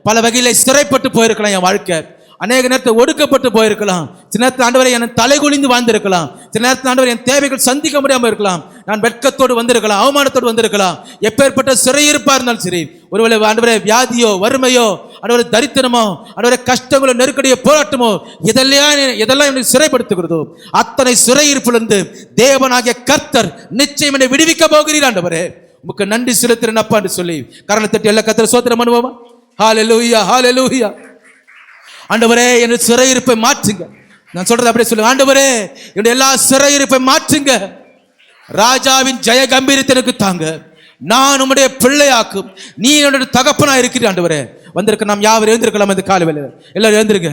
பல வகையில சிறைப்பட்டு போயிருக்கலாம். என் வாழ்க்கை அநேக நேரத்தில் ஒடுக்கப்பட்டு போயிருக்கலாம். சில நேரத்தில் ஆண்டவரை என் தலை குனிந்து வாழ்ந்திருக்கலாம். சில நேரத்தில் ஆண்டவர் என் தேவைகள் சந்திக்க முடியாமல் இருக்கலாம். நான் வெட்கத்தோடு வந்திருக்கலாம், அவமானத்தோடு வந்திருக்கலாம். எப்பேற்பட்ட சிறையிருப்பா இருந்தாலும் சரி, ஒருவேளை ஆண்டவரே வியாதியோ வறுமையோ ஆண்டவரே தரித்திரமோ ஆண்டவரே கஷ்டங்களோ நெருக்கடியோ போராட்டமோ எதெல்லாம் எனக்கு சிறைப்படுத்துகிறதோ அத்தனை சிறையிருப்பிலிருந்து தேவனாகிய கர்த்தர் நிச்சயம் என்னை விடுவிக்க போகிறீர். ஆண்டவரே உமக்கு நன்றி செலுத்துறேன் அப்பா என்று சொல்லி கரணை தட்டி எல்லா கர்த்தரை ஸ்தோத்திரம் பண்ணுவோமா? ஹல்லேலூயா. ஹல்லேலூயா. ஆண்டவரே என்னுடைய சிறையிருப்பை மாற்றுங்க. நான் சொல்றது அப்படியே சொல்லுங்க. ஆண்டவரே என்னுடைய எல்லா சிறையிருப்பை மாற்றுங்க. ராஜாவின் ஜெய கம்பீரத்தை எனக்கு தாங்க. நான் உம்முடைய பிள்ளையாக்கும், நீ என்னுடைய தகப்பனா இருக்கிறீர். ஆண்டவரே வந்திருக்க நாம் யாவர் எழுந்திருக்கலாம். இந்த காலை வேளையில எல்லாரும் எழுந்திருங்க.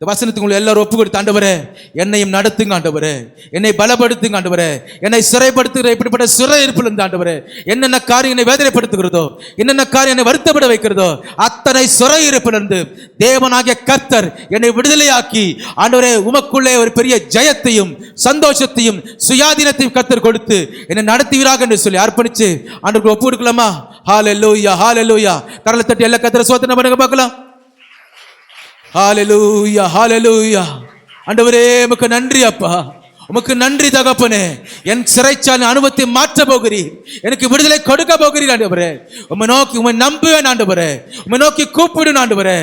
இந்த வசனத்துக்கு உங்களை எல்லாரும் ஒப்பு கொடுத்து ஆண்டவரே என்னையும் நடத்துங்க, ஆண்டவரே என்னை பலப்படுத்துங்க, ஆண்டவரே என்னை சிறைப்படுத்துகிற இப்படிப்பட்ட சிறையிருப்பில் இருந்து ஆண்டவரே என்னென்ன காரியம் என்னை வேதனைப்படுத்துகிறதோ, என்னென்ன காரியம் என்னை வருத்தப்பட வைக்கிறதோ அத்தனை சிறையிருப்பிலிருந்து தேவனாகிய கர்த்தர் என்னை விடுதலையாக்கி ஆண்டவரே உமக்குள்ளே ஒரு பெரிய ஜெயத்தையும் சந்தோஷத்தையும் சுயாதீனத்தையும் கர்த்தர் கொடுத்து என்னை நடத்துவீராக என்று சொல்லி அர்ப்பணிச்சு ஆண்டவருக்கு ஒப்பு கொடுக்கலாமா? ஹல்லேலூயா. ஹல்லேலூயா. கரலை தட்டி எல்லா கர்த்தரை ஸ்தோத்திரம் பண்ணுங்க பார்க்கலாம். ஹல்லேலூயா. ஹல்லேலூயா. ஆண்டவரே உமக்கு நன்றி அப்பா, உமக்கு நன்றி தகப்பனே. என் சிறைச்சாலை அனுபவத்தை மாற்ற போகிறீர், எனக்கு விடுதலை கொடுக்க போகிறீர். ஆண்டவரே உம்மை நம்புவேன். ஆண்டவரே உம்மை நோக்கி கூப்பிடுவேன். ஆண்டவரே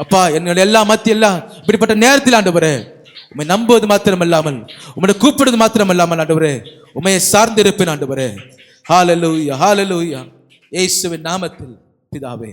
அப்பா என்னுடைய எல்லா மத்தியெல்லாம் இப்படிப்பட்ட நேரத்தில் ஆண்டவரே உம்மை நம்புவது மாத்திரமல்லாமல் உம்மை கூப்பிடுவது மாத்திரமல்லாமல் ஆண்டவரே உம்மையை சார்ந்திருப்பேன். ஆண்டவரே ஹல்லேலூயா. ஹல்லேலூயா. இயேசுவின் நாமத்தில் பிதாவே.